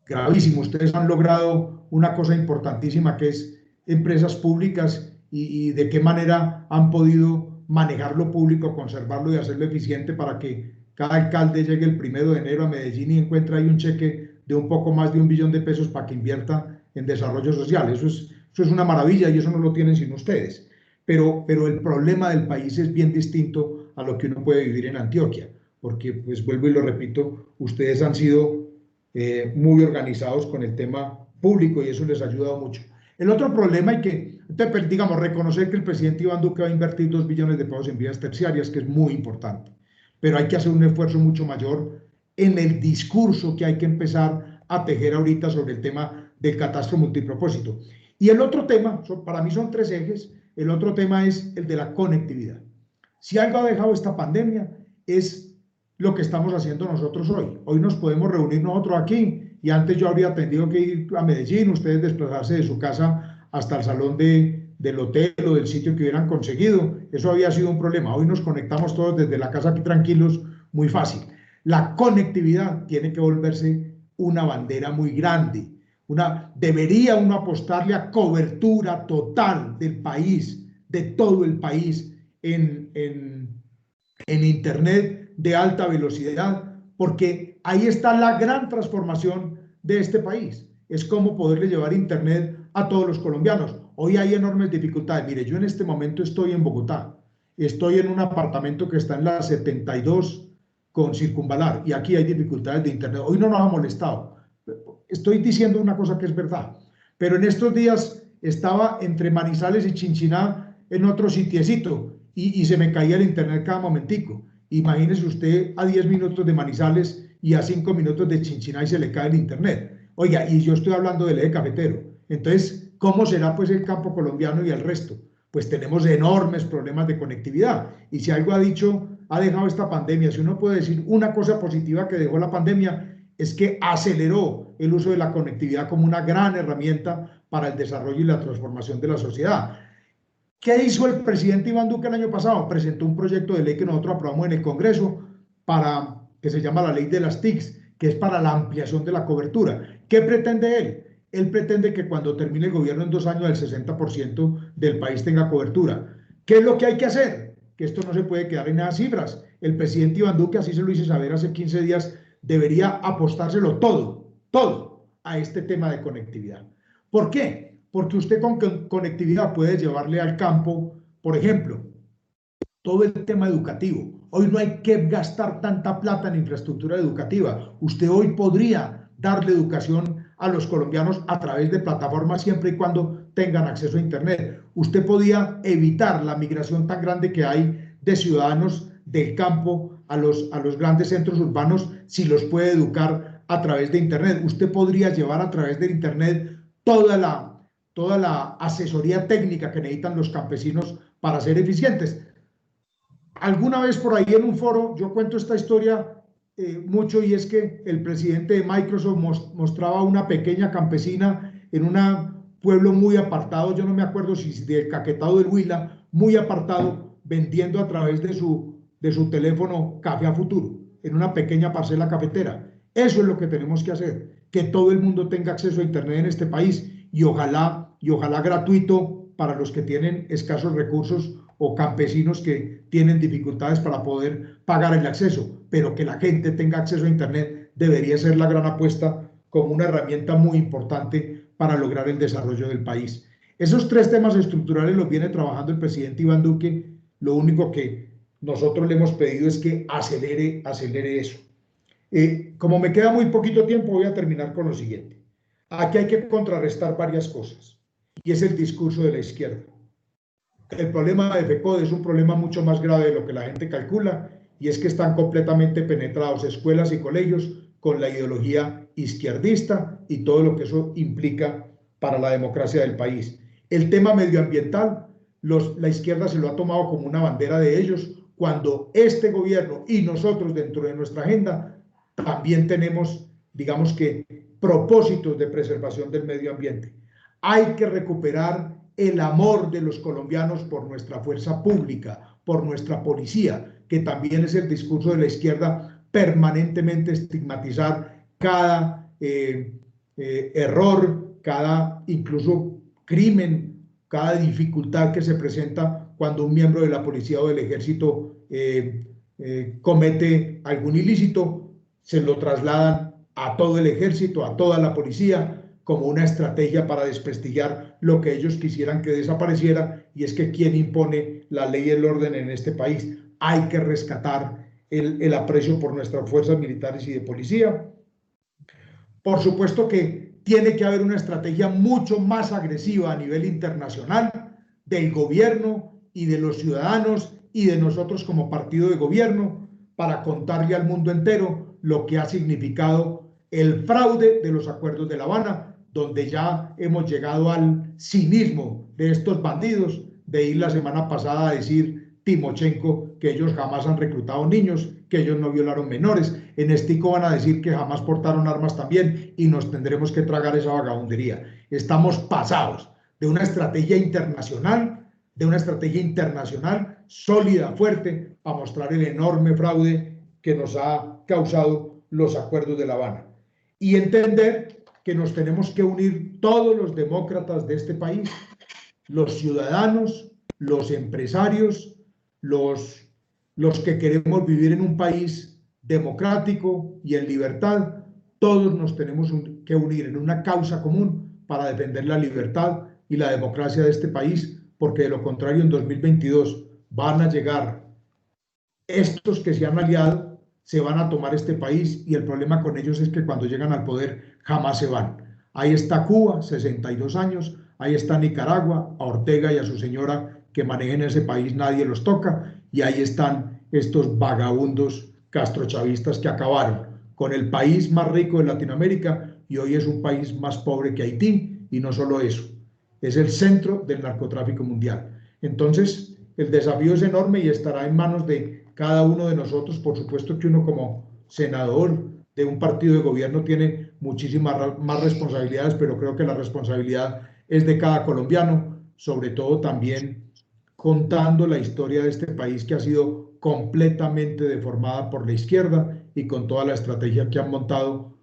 Gravísimo. Ustedes han logrado una cosa importantísima que es empresas públicas y de qué manera han podido manejar lo público, conservarlo y hacerlo eficiente para que cada alcalde llegue el 1 de enero a Medellín y encuentre ahí un cheque de un poco más de 1 billón de pesos para que invierta en desarrollo social. Eso es una maravilla y eso no lo tienen sino ustedes. Pero el problema del país es bien distinto a lo que uno puede vivir en Antioquia, porque, pues vuelvo y lo repito, ustedes han sido muy organizados con el tema público y eso les ha ayudado mucho. El otro problema es que, digamos, reconocer que el presidente Iván Duque va a invertir 2 billones de pesos en vías terciarias, que es muy importante, pero hay que hacer un esfuerzo mucho mayor en el discurso que hay que empezar a tejer ahorita sobre el tema del catastro multipropósito. Y el otro tema, para mí son 3 ejes, el otro tema es el de la conectividad. Si algo ha dejado esta pandemia es lo que estamos haciendo nosotros hoy. Hoy nos podemos reunir nosotros aquí y antes yo habría tenido que ir a Medellín, ustedes desplazarse de su casa hasta el salón del hotel o del sitio que hubieran conseguido. Eso había sido un problema. Hoy nos conectamos todos desde la casa aquí tranquilos, muy fácil. La conectividad tiene que volverse una bandera muy grande. Debería uno apostarle a cobertura total del país, de todo el país, en Internet de alta velocidad, porque ahí está la gran transformación de este país. Es cómo poderle llevar Internet a todos los colombianos. Hoy hay enormes dificultades. Mire, yo en este momento estoy en Bogotá. Estoy en un apartamento que está en la 72 con Circunvalar y aquí hay dificultades de Internet. Hoy no nos ha molestado. Estoy diciendo una cosa que es verdad, pero en estos días estaba entre Manizales y Chinchiná en otro sitiecito y se me caía el Internet cada momentico. Imagínese usted a 10 minutos de Manizales y a 5 minutos de Chinchiná y se le cae el Internet. Oiga, y yo estoy hablando del eje cafetero. Entonces, ¿cómo será pues el campo colombiano y el resto? Pues tenemos enormes problemas de conectividad. Y si algo ha dejado esta pandemia, si uno puede decir una cosa positiva que dejó la pandemia, es que aceleró el uso de la conectividad como una gran herramienta para el desarrollo y la transformación de la sociedad. ¿Qué hizo el presidente Iván Duque el año pasado? Presentó un proyecto de ley que nosotros aprobamos en el Congreso que se llama la ley de las TICs, que es para la ampliación de la cobertura. ¿Qué pretende él? Él pretende que cuando termine el gobierno en 2 años el 60% del país tenga cobertura. ¿Qué es lo que hay que hacer? Que esto no se puede quedar en esas cifras. El presidente Iván Duque, así se lo hice saber hace 15 días, debería apostárselo todo a este tema de conectividad. ¿Por qué? Porque usted con conectividad puede llevarle al campo, por ejemplo, todo el tema educativo. Hoy no hay que gastar tanta plata en infraestructura educativa. Usted hoy podría darle educación a los colombianos a través de plataformas siempre y cuando tengan acceso a Internet. Usted podía evitar la migración tan grande que hay de ciudadanos del campo a los grandes centros urbanos si los puede educar a través de Internet. Usted podría llevar a través de Internet toda la asesoría técnica que necesitan los campesinos para ser eficientes. Alguna vez por ahí en un foro yo cuento esta historia mucho y es que el presidente de Microsoft mostraba una pequeña campesina en un pueblo muy apartado, yo no me acuerdo si del Caquetá del Huila, muy apartado, vendiendo a través de su teléfono café a futuro, en una pequeña parcela cafetera. Eso es lo que tenemos que hacer, que todo el mundo tenga acceso a Internet en este país y ojalá gratuito para los que tienen escasos recursos o campesinos que tienen dificultades para poder pagar el acceso, pero que la gente tenga acceso a Internet debería ser la gran apuesta como una herramienta muy importante para lograr el desarrollo del país. Esos 3 temas estructurales los viene trabajando el presidente Iván Duque Lo único que nosotros le hemos pedido es que acelere eso. Como me queda muy poquito tiempo, voy a terminar con lo siguiente. Aquí hay que contrarrestar varias cosas, y es el discurso de la izquierda. El problema de FECODE es un problema mucho más grave de lo que la gente calcula, y es que están completamente penetrados escuelas y colegios con la ideología izquierdista y todo lo que eso implica para la democracia del país. El tema medioambiental, la izquierda se lo ha tomado como una bandera de ellos, cuando este gobierno y nosotros dentro de nuestra agenda también tenemos, digamos que, propósitos de preservación del medio ambiente. Hay que recuperar el amor de los colombianos por nuestra fuerza pública, por nuestra policía, que también es el discurso de la izquierda, permanentemente estigmatizar cada error, cada incluso crimen, cada dificultad que se presenta cuando un miembro de la policía o del ejército comete algún ilícito, se lo trasladan a todo el ejército, a toda la policía, como una estrategia para desprestigiar lo que ellos quisieran que desapareciera, y es que ¿quién impone la ley y el orden en este país? Hay que rescatar el aprecio por nuestras fuerzas militares y de policía. Por supuesto que tiene que haber una estrategia mucho más agresiva a nivel internacional del gobierno y de los ciudadanos y de nosotros como partido de gobierno para contarle al mundo entero lo que ha significado el fraude de los acuerdos de La Habana, donde ya hemos llegado al cinismo de estos bandidos de ir la semana pasada a decir Timochenko que ellos jamás han reclutado niños, que ellos no violaron menores. En Estico van a decir que jamás portaron armas también, y nos tendremos que tragar esa vagabundería. Estamos pasados de una estrategia internacional, sólida, fuerte, a mostrar el enorme fraude que nos ha causado los acuerdos de La Habana. Y entender que nos tenemos que unir todos los demócratas de este país, los ciudadanos, los empresarios, los que queremos vivir en un país democrático y en libertad. Todos nos tenemos que unir en una causa común para defender la libertad y la democracia de este país, porque de lo contrario en 2022 van a llegar estos que se han aliado, se van a tomar este país, y el problema con ellos es que cuando llegan al poder jamás se van. Ahí está Cuba, 62 años, ahí está Nicaragua, a Ortega y a su señora que manejen ese país nadie los toca, y ahí están estos vagabundos castrochavistas que acabaron con el país más rico de Latinoamérica, y hoy es un país más pobre que Haití, y no solo eso, es el centro del narcotráfico mundial. Entonces, el desafío es enorme y estará en manos de cada uno de nosotros. Por supuesto que uno como senador de un partido de gobierno tiene muchísimas más responsabilidades, pero creo que la responsabilidad es de cada colombiano, sobre todo también contando la historia de este país que ha sido completamente deformada por la izquierda y con toda la estrategia que han montado,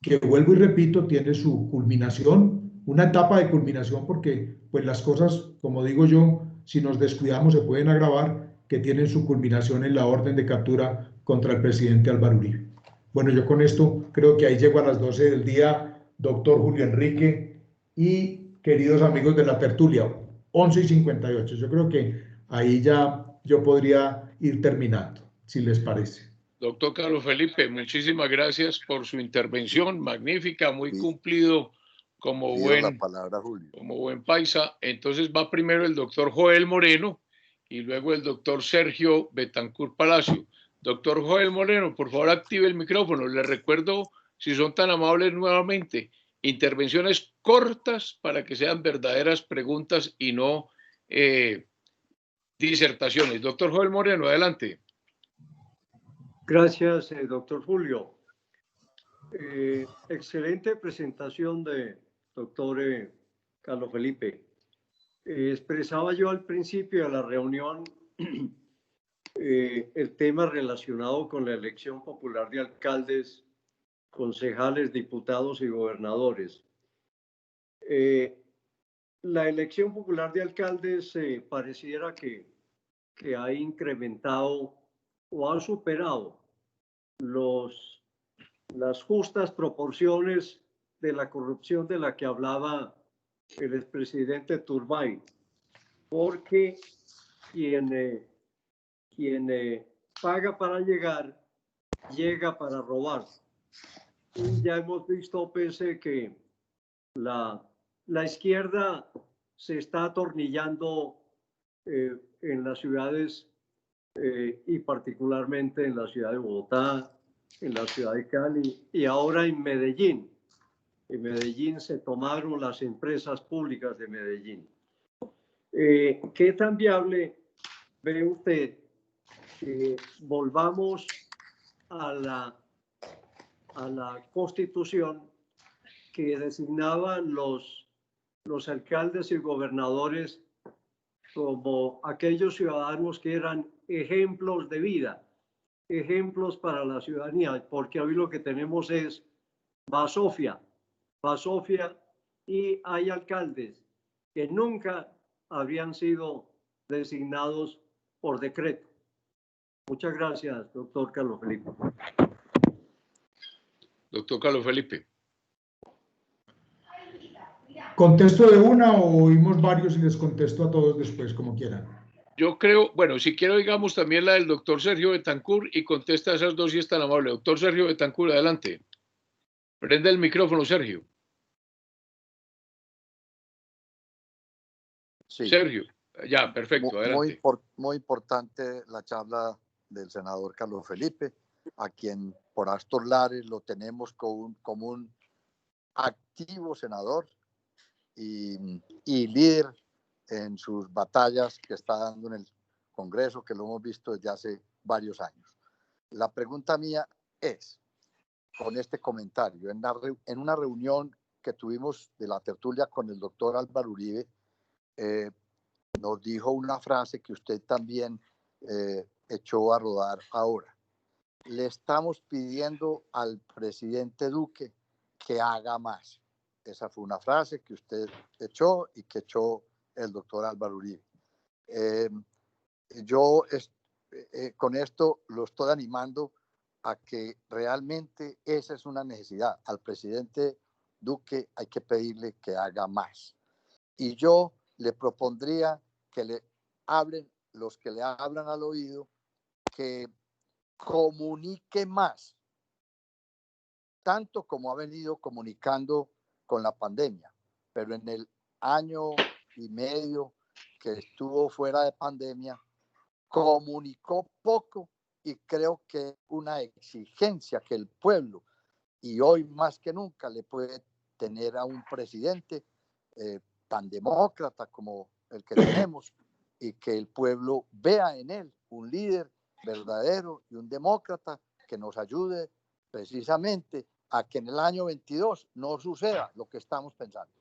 que vuelvo y repito, tiene su culminación, una etapa de culminación, porque pues las cosas, como digo yo, si nos descuidamos se pueden agravar, que tienen su culminación en la orden de captura contra el presidente Álvaro Uribe. Bueno, yo con esto creo que ahí llego a las 12 del día, doctor Julio Enrique y queridos amigos de la tertulia, 11:58. Yo creo que ahí ya yo podría ir terminando, si les parece. Doctor Carlos Felipe, muchísimas gracias por su intervención, magnífica, muy cumplido como buen paisa. Entonces va primero el doctor Joel Moreno y luego el doctor Sergio Betancur Palacio. Doctor Joel Moreno, por favor active el micrófono. Les recuerdo, si son tan amables nuevamente, intervenciones cortas para que sean verdaderas preguntas y no disertaciones. Doctor Joel Moreno, adelante. Gracias, doctor Julio. Excelente presentación de doctor Carlos Felipe. Expresaba yo al principio de la reunión el tema relacionado con la elección popular de alcaldes, concejales, diputados y gobernadores. La elección popular de alcaldes pareciera que ha incrementado o ha superado las justas proporciones de la corrupción de la que hablaba el expresidente Turbay, porque quien paga para llegar, llega para robar. Y ya hemos visto, pese que la izquierda se está atornillando en las ciudades y particularmente en la ciudad de Bogotá, en la ciudad de Cali y ahora en Medellín. En Medellín se tomaron las empresas públicas de Medellín. ¿Qué tan viable ve usted que volvamos a la Constitución que designaban los alcaldes y gobernadores como aquellos ciudadanos que eran ejemplos de vida, ejemplos para la ciudadanía? Porque hoy lo que tenemos es basofia, y hay alcaldes que nunca habrían sido designados por decreto. Muchas gracias, doctor Carlos Felipe. Doctor Carlos Felipe. ¿Contesto de una o oímos varios y les contesto a todos después, como quieran? Yo creo, bueno, si quiero, digamos también la del doctor Sergio Betancur y contesta a esas dos si es tan amable. Doctor Sergio Betancur, adelante. Prende el micrófono, Sergio. Sí. Sergio, ya, perfecto, adelante. Muy importante la charla del senador Carlos Felipe, a quien por estos lares lo tenemos como un activo senador y líder en sus batallas que está dando en el Congreso, que lo hemos visto desde hace varios años. La pregunta mía es, con este comentario, en una reunión que tuvimos de la tertulia con el doctor Álvaro Uribe, nos dijo una frase que usted también echó a rodar ahora. Le estamos pidiendo al presidente Duque que haga más. Esa fue una frase que usted echó y que echó el doctor Álvaro Uribe. Yo con esto lo estoy animando a que realmente esa es una necesidad. Al presidente Duque hay que pedirle que haga más. Y yo le propondría que le hablen, los que le hablan al oído, que comunique más, tanto como ha venido comunicando con la pandemia, pero en el año y medio que estuvo fuera de pandemia, comunicó poco y creo que una exigencia que el pueblo, y hoy más que nunca, le puede tener a un presidente tan demócrata como el que tenemos y que el pueblo vea en él un líder verdadero y un demócrata que nos ayude precisamente a que en el año 22 no suceda lo que estamos pensando.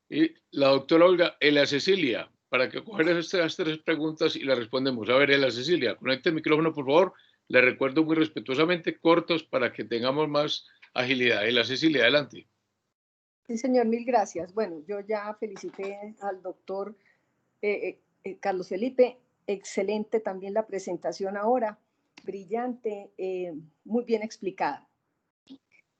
Y la doctora Olga, Elia Cecilia, para que coger estas tres preguntas y las respondemos. A ver, Elia Cecilia, conecte el micrófono, por favor. Le recuerdo muy respetuosamente, cortos para que tengamos más agilidad. Elia Cecilia, adelante. Sí, señor, mil gracias. Bueno, yo ya felicité al doctor Carlos Felipe. Excelente también la presentación ahora, brillante, muy bien explicada.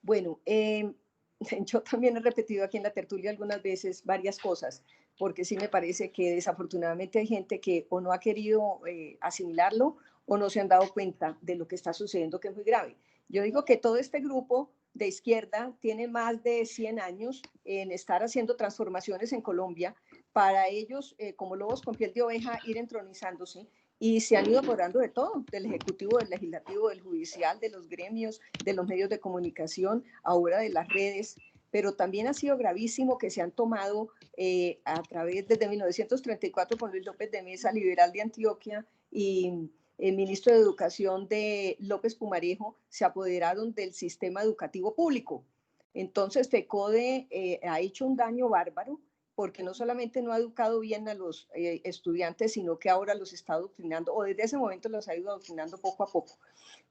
Bueno, yo también he repetido aquí en la tertulia algunas veces varias cosas, porque sí me parece que desafortunadamente hay gente que o no ha querido asimilarlo o no se han dado cuenta de lo que está sucediendo, que es muy grave. Yo digo que todo este grupo de izquierda tiene más de 100 años en estar haciendo transformaciones en Colombia para ellos, como lobos con piel de oveja, ir entronizándose, y se han ido apoderando de todo, del Ejecutivo, del Legislativo, del Judicial, de los gremios, de los medios de comunicación, ahora de las redes, pero también ha sido gravísimo que se han tomado a través, desde 1934 con Luis López de Mesa, liberal de Antioquia, y el ministro de Educación de López Pumarejo, se apoderaron del sistema educativo público. Entonces, FECODE ha hecho un daño bárbaro, porque no solamente no ha educado bien a los estudiantes, sino que ahora los está adoctrinando, o desde ese momento los ha ido adoctrinando poco a poco.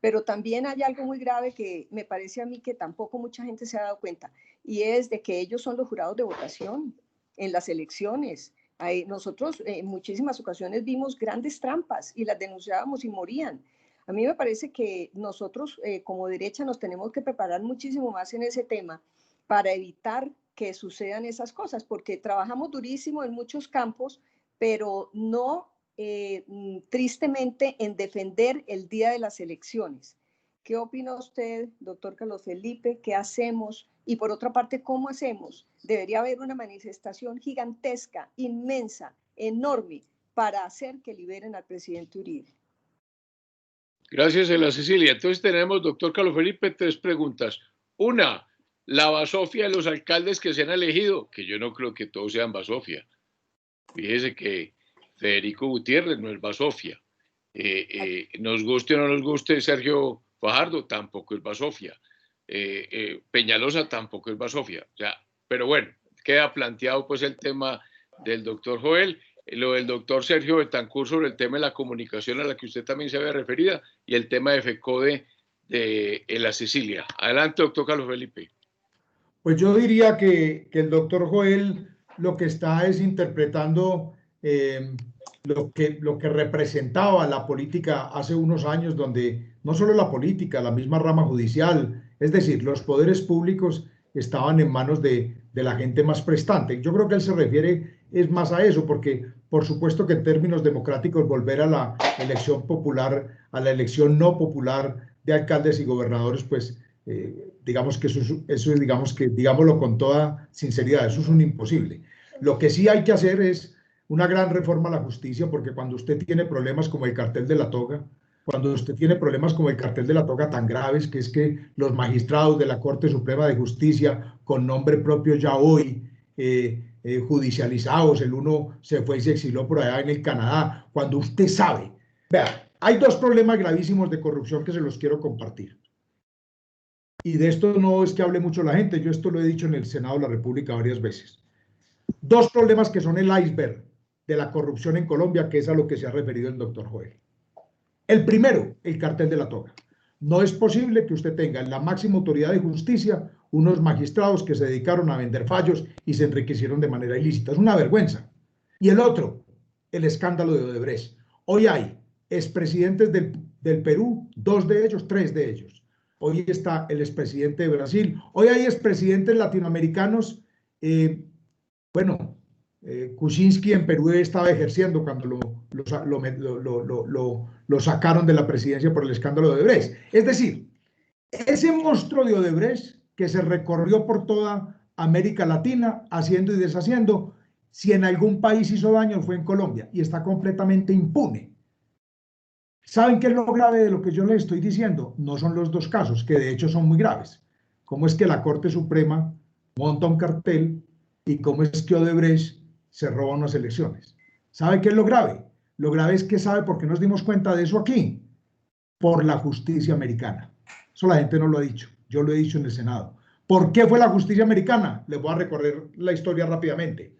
Pero también hay algo muy grave que me parece a mí que tampoco mucha gente se ha dado cuenta, y es de que ellos son los jurados de votación en las elecciones. Nosotros en muchísimas ocasiones vimos grandes trampas y las denunciábamos y morían. A mí me parece que nosotros como derecha nos tenemos que preparar muchísimo más en ese tema para evitar que sucedan esas cosas, porque trabajamos durísimo en muchos campos, pero no tristemente en defender el día de las elecciones. ¿Qué opina usted, doctor Carlos Felipe? ¿Qué hacemos? Y por otra parte, ¿cómo hacemos? Debería haber una manifestación gigantesca, inmensa, enorme, para hacer que liberen al presidente Uribe. Gracias, Ela Cecilia. Entonces tenemos, doctor Carlos Felipe, 3 preguntas. Una, la basofia de los alcaldes que se han elegido, que yo no creo que todos sean basofia. Fíjese que Federico Gutiérrez no es basofia. Nos guste o no nos guste Sergio Fajardo, tampoco es basofia. Peñalosa tampoco es basofia. O sea, pero bueno, queda planteado pues el tema del doctor Joel, lo del doctor Sergio Betancur sobre el tema de la comunicación a la que usted también se había referido y el tema de FECODE de la Cecilia. Adelante, doctor Carlos Felipe. Pues yo diría que el doctor Joel lo que está es interpretando lo que representaba la política hace unos años, donde no solo la política, la misma rama judicial, es decir, los poderes públicos estaban en manos de la gente más prestante. Yo creo que él se refiere es más a eso, porque por supuesto que en términos democráticos volver a la elección popular, a la elección no popular de alcaldes y gobernadores, pues digamos que eso digámoslo con toda sinceridad, eso es un imposible. Lo que sí hay que hacer es una gran reforma a la justicia, porque cuando usted tiene problemas como el cartel de la toga, cuando usted tiene problemas como el cartel de la toga tan graves, que es que los magistrados de la Corte Suprema de Justicia, con nombre propio ya hoy, judicializados, el uno se fue y se exilió por allá en el Canadá, cuando usted sabe, vea, hay 2 problemas gravísimos de corrupción que se los quiero compartir. Y de esto no es que hable mucho la gente, yo esto lo he dicho en el Senado de la República varias veces. 2 problemas que son el iceberg de la corrupción en Colombia, que es a lo que se ha referido el doctor Joel. El primero, el cartel de la toga. No es posible que usted tenga en la máxima autoridad de justicia unos magistrados que se dedicaron a vender fallos y se enriquecieron de manera ilícita. Es una vergüenza. Y el otro, el escándalo de Odebrecht. Hoy hay expresidentes del Perú, 2 de ellos, 3 de ellos. Hoy está el expresidente de Brasil. Hoy hay expresidentes latinoamericanos. Kuczynski en Perú estaba ejerciendo cuando lo sacaron de la presidencia por el escándalo de Odebrecht. Es decir, ese monstruo de Odebrecht que se recorrió por toda América Latina haciendo y deshaciendo, si en algún país hizo daño fue en Colombia y está completamente impune. ¿Saben qué es lo grave de lo que yo les estoy diciendo? No son los 2 casos, que de hecho son muy graves. ¿Cómo es que la Corte Suprema monta un cartel y cómo es que Odebrecht se roba unas elecciones? ¿Sabe qué es lo grave? Lo grave es que ¿sabe por qué nos dimos cuenta de eso aquí? Por la justicia americana. Eso la gente no lo ha dicho, yo lo he dicho en el Senado. ¿Por qué fue la justicia americana? Les voy a recorrer la historia rápidamente.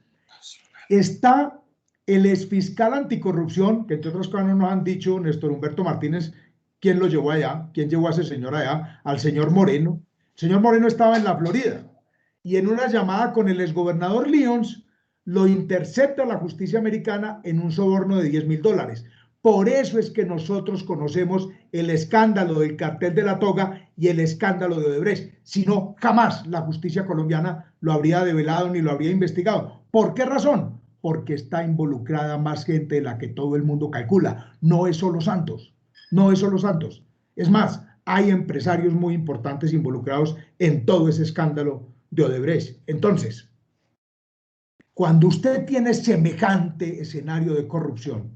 Está el exfiscal anticorrupción, que entre otras cosas nos han dicho Néstor Humberto Martínez, ¿quién lo llevó allá? ¿Quién llevó a ese señor allá? Al señor Moreno. El señor Moreno estaba en la Florida y en una llamada con el exgobernador Lyons lo intercepta la justicia americana en un soborno de $10.000. Por eso es que nosotros conocemos el escándalo del cartel de la toga y el escándalo de Odebrecht. Si no, jamás la justicia colombiana lo habría develado ni lo habría investigado. ¿Por qué razón? Porque está involucrada más gente de la que todo el mundo calcula. No es solo Santos, no es solo Santos. Es más, hay empresarios muy importantes involucrados en todo ese escándalo de Odebrecht. Entonces, cuando usted tiene semejante escenario de corrupción,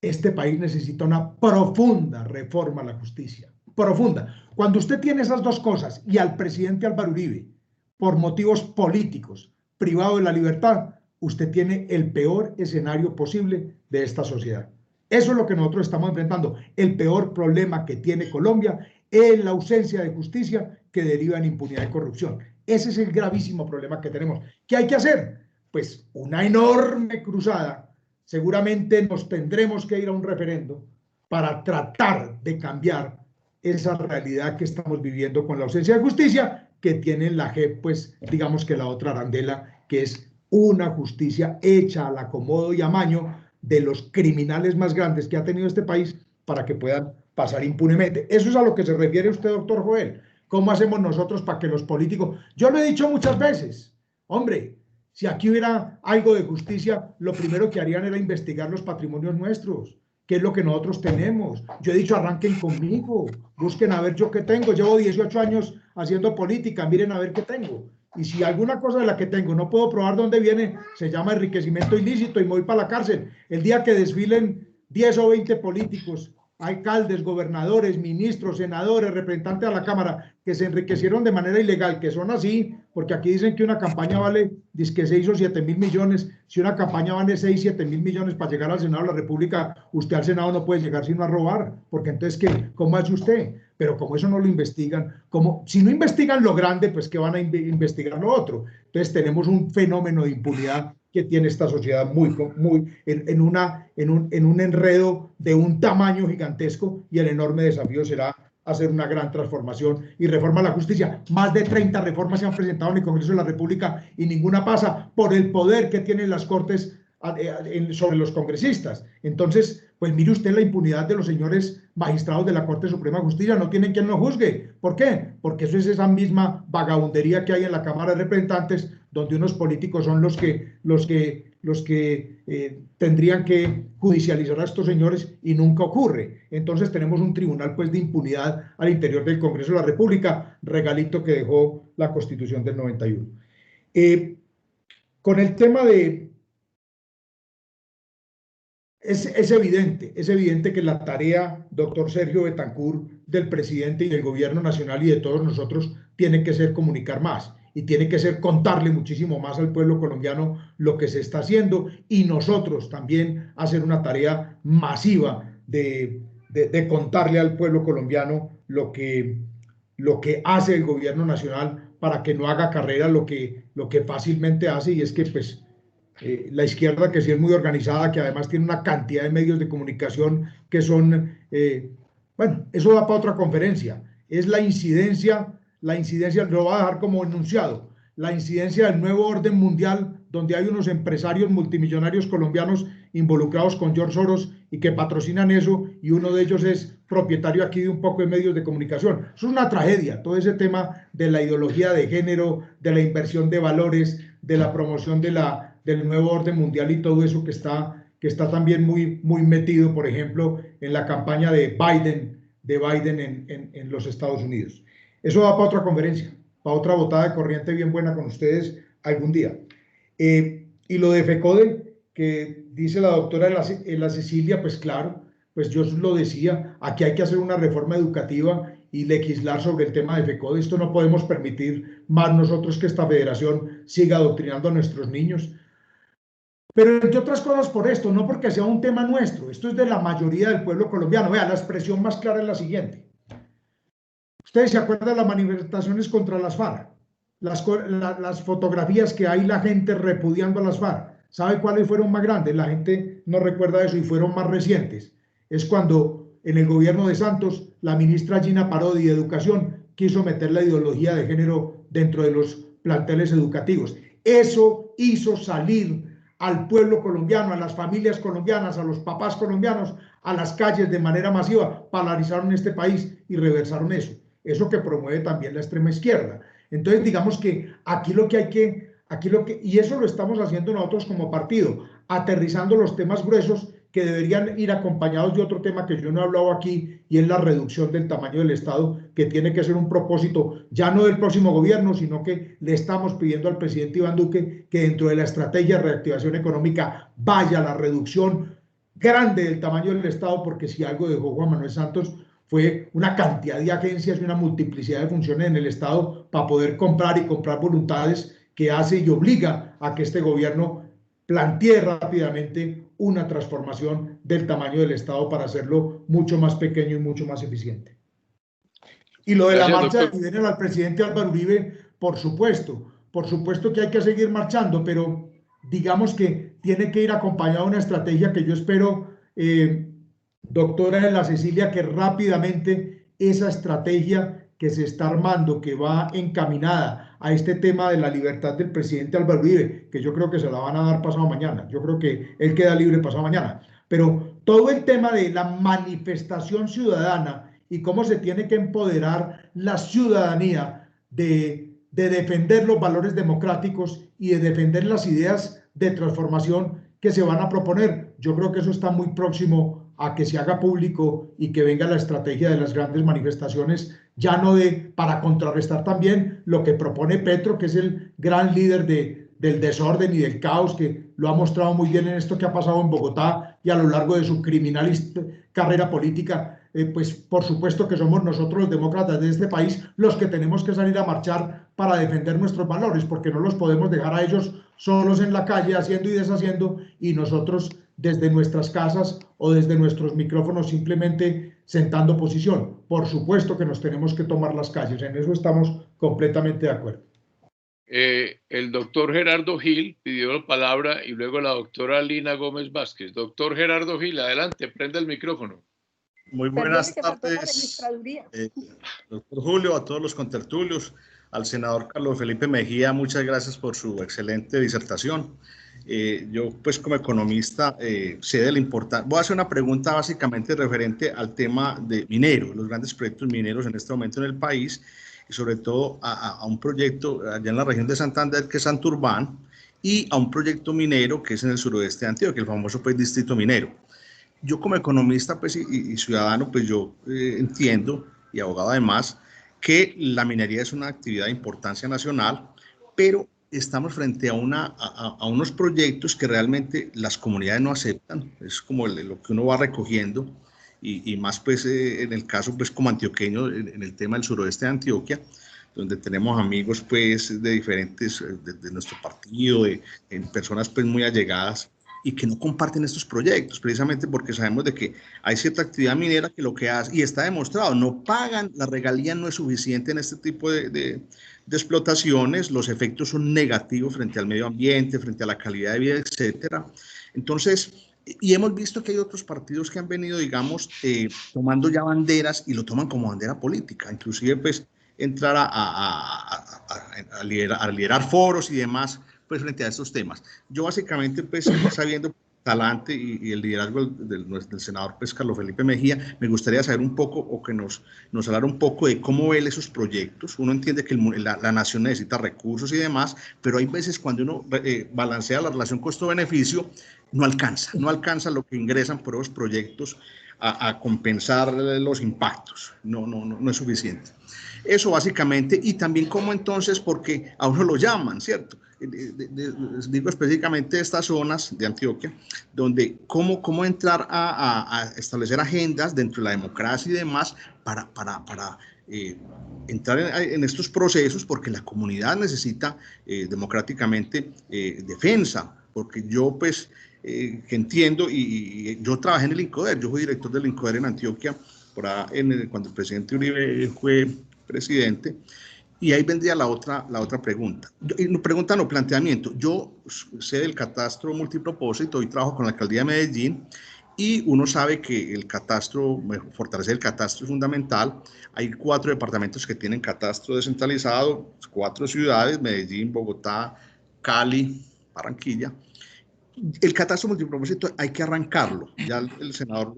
este país necesita una profunda reforma a la justicia, profunda. Cuando usted tiene esas 2 cosas y al presidente Álvaro Uribe, por motivos políticos, privado de la libertad, usted tiene el peor escenario posible de esta sociedad. Eso es lo que nosotros estamos enfrentando. El peor problema que tiene Colombia es la ausencia de justicia que deriva en impunidad y corrupción. Ese es el gravísimo problema que tenemos. ¿Qué hay que hacer? Pues una enorme cruzada. Seguramente nos tendremos que ir a un referendo para tratar de cambiar esa realidad que estamos viviendo con la ausencia de justicia que tiene la JEP, pues digamos que la otra arandela, que es una justicia hecha al acomodo y amaño de los criminales más grandes que ha tenido este país para que puedan pasar impunemente. Eso es a lo que se refiere usted, doctor Joel. ¿Cómo hacemos nosotros para que los políticos? Yo lo he dicho muchas veces, hombre, Si aquí hubiera algo de justicia, lo primero que harían era investigar los patrimonios nuestros, qué es lo que nosotros tenemos. Yo he dicho, arranquen conmigo, busquen a ver yo qué tengo. Llevo 18 años haciendo política, miren a ver qué tengo. Y si alguna cosa de la que tengo no puedo probar dónde viene, se llama enriquecimiento ilícito y me voy para la cárcel. El día que desfilen 10 o 20 políticos, alcaldes, gobernadores, ministros, senadores, representantes a la Cámara, que se enriquecieron de manera ilegal, que son así, porque aquí dicen que una campaña vale, dizque 6 o 7 mil millones, si una campaña vale 6, 7 mil millones para llegar al Senado de la República, usted al Senado no puede llegar sino a robar, porque entonces, ¿qué? ¿Cómo hace usted? Pero como eso no lo investigan, como si no investigan lo grande, pues ¿qué van a investigar lo otro? Entonces tenemos un fenómeno de impunidad que tiene esta sociedad en un enredo de un tamaño gigantesco, y el enorme desafío será hacer una gran transformación y reforma a la justicia. Más de 30 reformas se han presentado en el Congreso de la República y ninguna pasa por el poder que tienen las Cortes sobre los congresistas. Entonces, pues mire usted la impunidad de los señores magistrados de la Corte Suprema de Justicia, no tienen quien los juzgue. ¿Por qué? Porque eso es esa misma vagabundería que hay en la Cámara de Representantes, donde unos políticos son los que tendrían que judicializar a estos señores y nunca ocurre. Entonces tenemos un tribunal pues de impunidad al interior del Congreso de la República, regalito que dejó la Constitución del 91. Con el tema de... Es evidente que la tarea, doctor Sergio Betancur, del presidente y del gobierno nacional y de todos nosotros, tiene que ser comunicar más y tiene que ser contarle muchísimo más al pueblo colombiano lo que se está haciendo, y nosotros también hacer una tarea masiva de contarle al pueblo colombiano lo que hace el gobierno nacional para que no haga carrera lo que fácilmente hace, y es que pues la izquierda, que sí es muy organizada, que además tiene una cantidad de medios de comunicación que son, bueno, eso da para otra conferencia, es la incidencia, lo voy a dejar como enunciado, la incidencia del nuevo orden mundial, donde hay unos empresarios multimillonarios colombianos involucrados con George Soros y que patrocinan eso, y uno de ellos es propietario aquí de un poco de medios de comunicación. Eso es una tragedia, todo ese tema de la ideología de género, de la inversión de valores, de la promoción del nuevo orden mundial y todo eso que está también muy metido, por ejemplo, en la campaña de Biden en los Estados Unidos. Eso va para otra conferencia, para otra botada de corriente bien buena con ustedes algún día. Y lo de FECODE, que dice la doctora la Cecilia, pues claro, pues yo lo decía, aquí hay que hacer una reforma educativa y legislar sobre el tema de FECODE. Esto no podemos permitir más nosotros que esta federación siga adoctrinando a nuestros niños. Pero entre otras cosas por esto, no porque sea un tema nuestro, esto es de la mayoría del pueblo colombiano. Vea, la expresión más clara es la siguiente. Ustedes se acuerdan de las manifestaciones contra las FARC, las fotografías que hay la gente repudiando a las FARC. ¿Sabe cuáles fueron más grandes? La gente no recuerda eso y fueron más recientes. Es cuando en el gobierno de Santos la ministra Gina Parodi de Educación quiso meter la ideología de género dentro de los planteles educativos. Eso hizo salir al pueblo colombiano, a las familias colombianas, a los papás colombianos, a las calles de manera masiva, paralizaron este país y reversaron eso. Eso que promueve también la extrema izquierda. Entonces, digamos que aquí lo que hay que, y eso lo estamos haciendo nosotros como partido, aterrizando los temas gruesos que deberían ir acompañados de otro tema que yo no he hablado aquí, y es la reducción del tamaño del Estado, que tiene que ser un propósito ya no del próximo gobierno, sino que le estamos pidiendo al presidente Iván Duque que dentro de la estrategia de reactivación económica vaya la reducción grande del tamaño del Estado, porque si algo dejó Juan Manuel Santos fue una cantidad de agencias y una multiplicidad de funciones en el Estado para poder comprar y comprar voluntades, que hace y obliga a que este gobierno plantee rápidamente una transformación del tamaño del Estado para hacerlo mucho más pequeño y mucho más eficiente. Y lo de la marcha que viene al presidente Álvaro Uribe, por supuesto que hay que seguir marchando, pero digamos que tiene que ir acompañado de una estrategia que yo espero, doctora de la Cecilia, que rápidamente esa estrategia que se está armando, que va encaminada a este tema de la libertad del presidente Álvaro Uribe, que yo creo que se la van a dar pasado mañana, yo creo que él queda libre pasado mañana, pero todo el tema de la manifestación ciudadana y cómo se tiene que empoderar la ciudadanía de de defender los valores democráticos y de defender las ideas de transformación que se van a proponer. Yo creo que eso está muy próximo a que se haga público y que venga la estrategia de las grandes manifestaciones, ya no para contrarrestar también lo que propone Petro, que es el gran líder del desorden y del caos, que lo ha mostrado muy bien en esto que ha pasado en Bogotá y a lo largo de su criminal carrera política. Pues por supuesto que somos nosotros los demócratas de este país los que tenemos que salir a marchar para defender nuestros valores, porque no los podemos dejar a ellos solos en la calle haciendo y deshaciendo, y nosotros desde nuestras casas o desde nuestros micrófonos simplemente sentando posición. Por supuesto que nos tenemos que tomar las calles, en eso estamos completamente de acuerdo. El doctor Gerardo Gil pidió la palabra y luego la doctora Lina Gómez Vázquez. Doctor Gerardo Gil, adelante, prenda el micrófono. Muy buenas tardes, doctor Julio, a todos los contertulios, al senador Carlos Felipe Mejía, muchas gracias por su excelente disertación. Yo, pues, como economista, sé de la importancia. Voy a hacer una pregunta básicamente referente al tema de mineros, los grandes proyectos mineros en este momento en el país, y sobre todo a un proyecto allá en la región de Santander, que es Santurbán, y a un proyecto minero que es en el suroeste de Antioquia, el famoso, pues, distrito minero. Yo como economista, pues, y ciudadano, pues yo entiendo, y abogado además, que la minería es una actividad de importancia nacional, pero estamos frente a unos proyectos que realmente las comunidades no aceptan. Es como lo que uno va recogiendo, y más, pues, en el caso, pues, como antioqueño, en el tema del suroeste de Antioquia, donde tenemos amigos, pues, de diferentes, de nuestro partido, en personas, pues, muy allegadas, y que no comparten estos proyectos, precisamente porque sabemos de que hay cierta actividad minera que lo que hace, y está demostrado, no pagan, la regalía no es suficiente en este tipo de explotaciones, los efectos son negativos frente al medio ambiente, frente a la calidad de vida, etcétera. Entonces, y hemos visto que hay otros partidos que han venido, digamos, tomando ya banderas, y lo toman como bandera política, inclusive, pues, entrar a liderar foros y demás, pues, frente a estos temas. Yo básicamente, pues, sabiendo talante y el liderazgo del senador, pues, Carlos Felipe Mejía, me gustaría saber un poco, o que nos hablara un poco de cómo ve esos proyectos. Uno entiende que la nación necesita recursos y demás, pero hay veces cuando uno balancea la relación costo-beneficio, no alcanza lo que ingresan por esos proyectos a compensar los impactos. No es suficiente. Eso básicamente, y también cómo entonces, porque a uno lo llaman, ¿cierto? Digo específicamente estas zonas de Antioquia, donde cómo entrar a establecer agendas dentro de la democracia y demás para entrar en estos procesos, porque la comunidad necesita democráticamente defensa, porque yo, pues, que entiendo, y yo trabajé en el INCODER, yo fui director del INCODER en Antioquia, cuando el presidente Uribe fue presidente, y ahí vendría la otra pregunta. Planteamiento. Yo sé del catastro multipropósito, hoy trabajo con la alcaldía de Medellín, y uno sabe que fortalecer el catastro es fundamental. Hay 4 departamentos que tienen catastro descentralizado, 4 ciudades, Medellín, Bogotá, Cali, Barranquilla. El catastro multipropósito hay que arrancarlo, ya el senador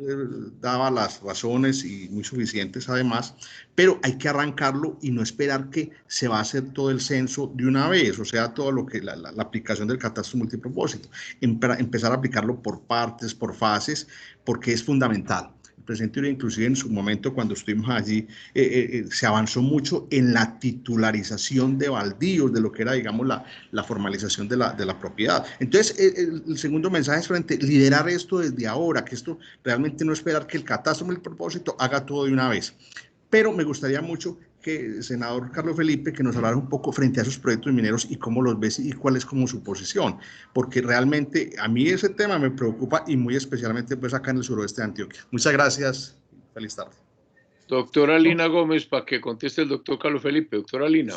daba las razones, y muy suficientes además, pero hay que arrancarlo y no esperar que se va a hacer todo el censo de una vez, o sea, todo lo que la aplicación del catastro multipropósito, empezar a aplicarlo por partes, por fases, porque es fundamental. El presidente Uribe, inclusive en su momento, cuando estuvimos allí, se avanzó mucho en la titularización de baldíos, de lo que era, digamos, la formalización de la propiedad. Entonces, el segundo mensaje es liderar esto desde ahora, que esto realmente no esperar que el catastro multipropósito haga todo de una vez. Pero me gustaría mucho que el senador Carlos Felipe, que nos hablara un poco frente a esos proyectos mineros y cómo los ves y cuál es como su posición, porque realmente a mí ese tema me preocupa, y muy especialmente, pues, acá en el suroeste de Antioquia. Muchas gracias. Feliz tarde. Doctora Lina Gómez, para que conteste el doctor Carlos Felipe. Doctora Lina.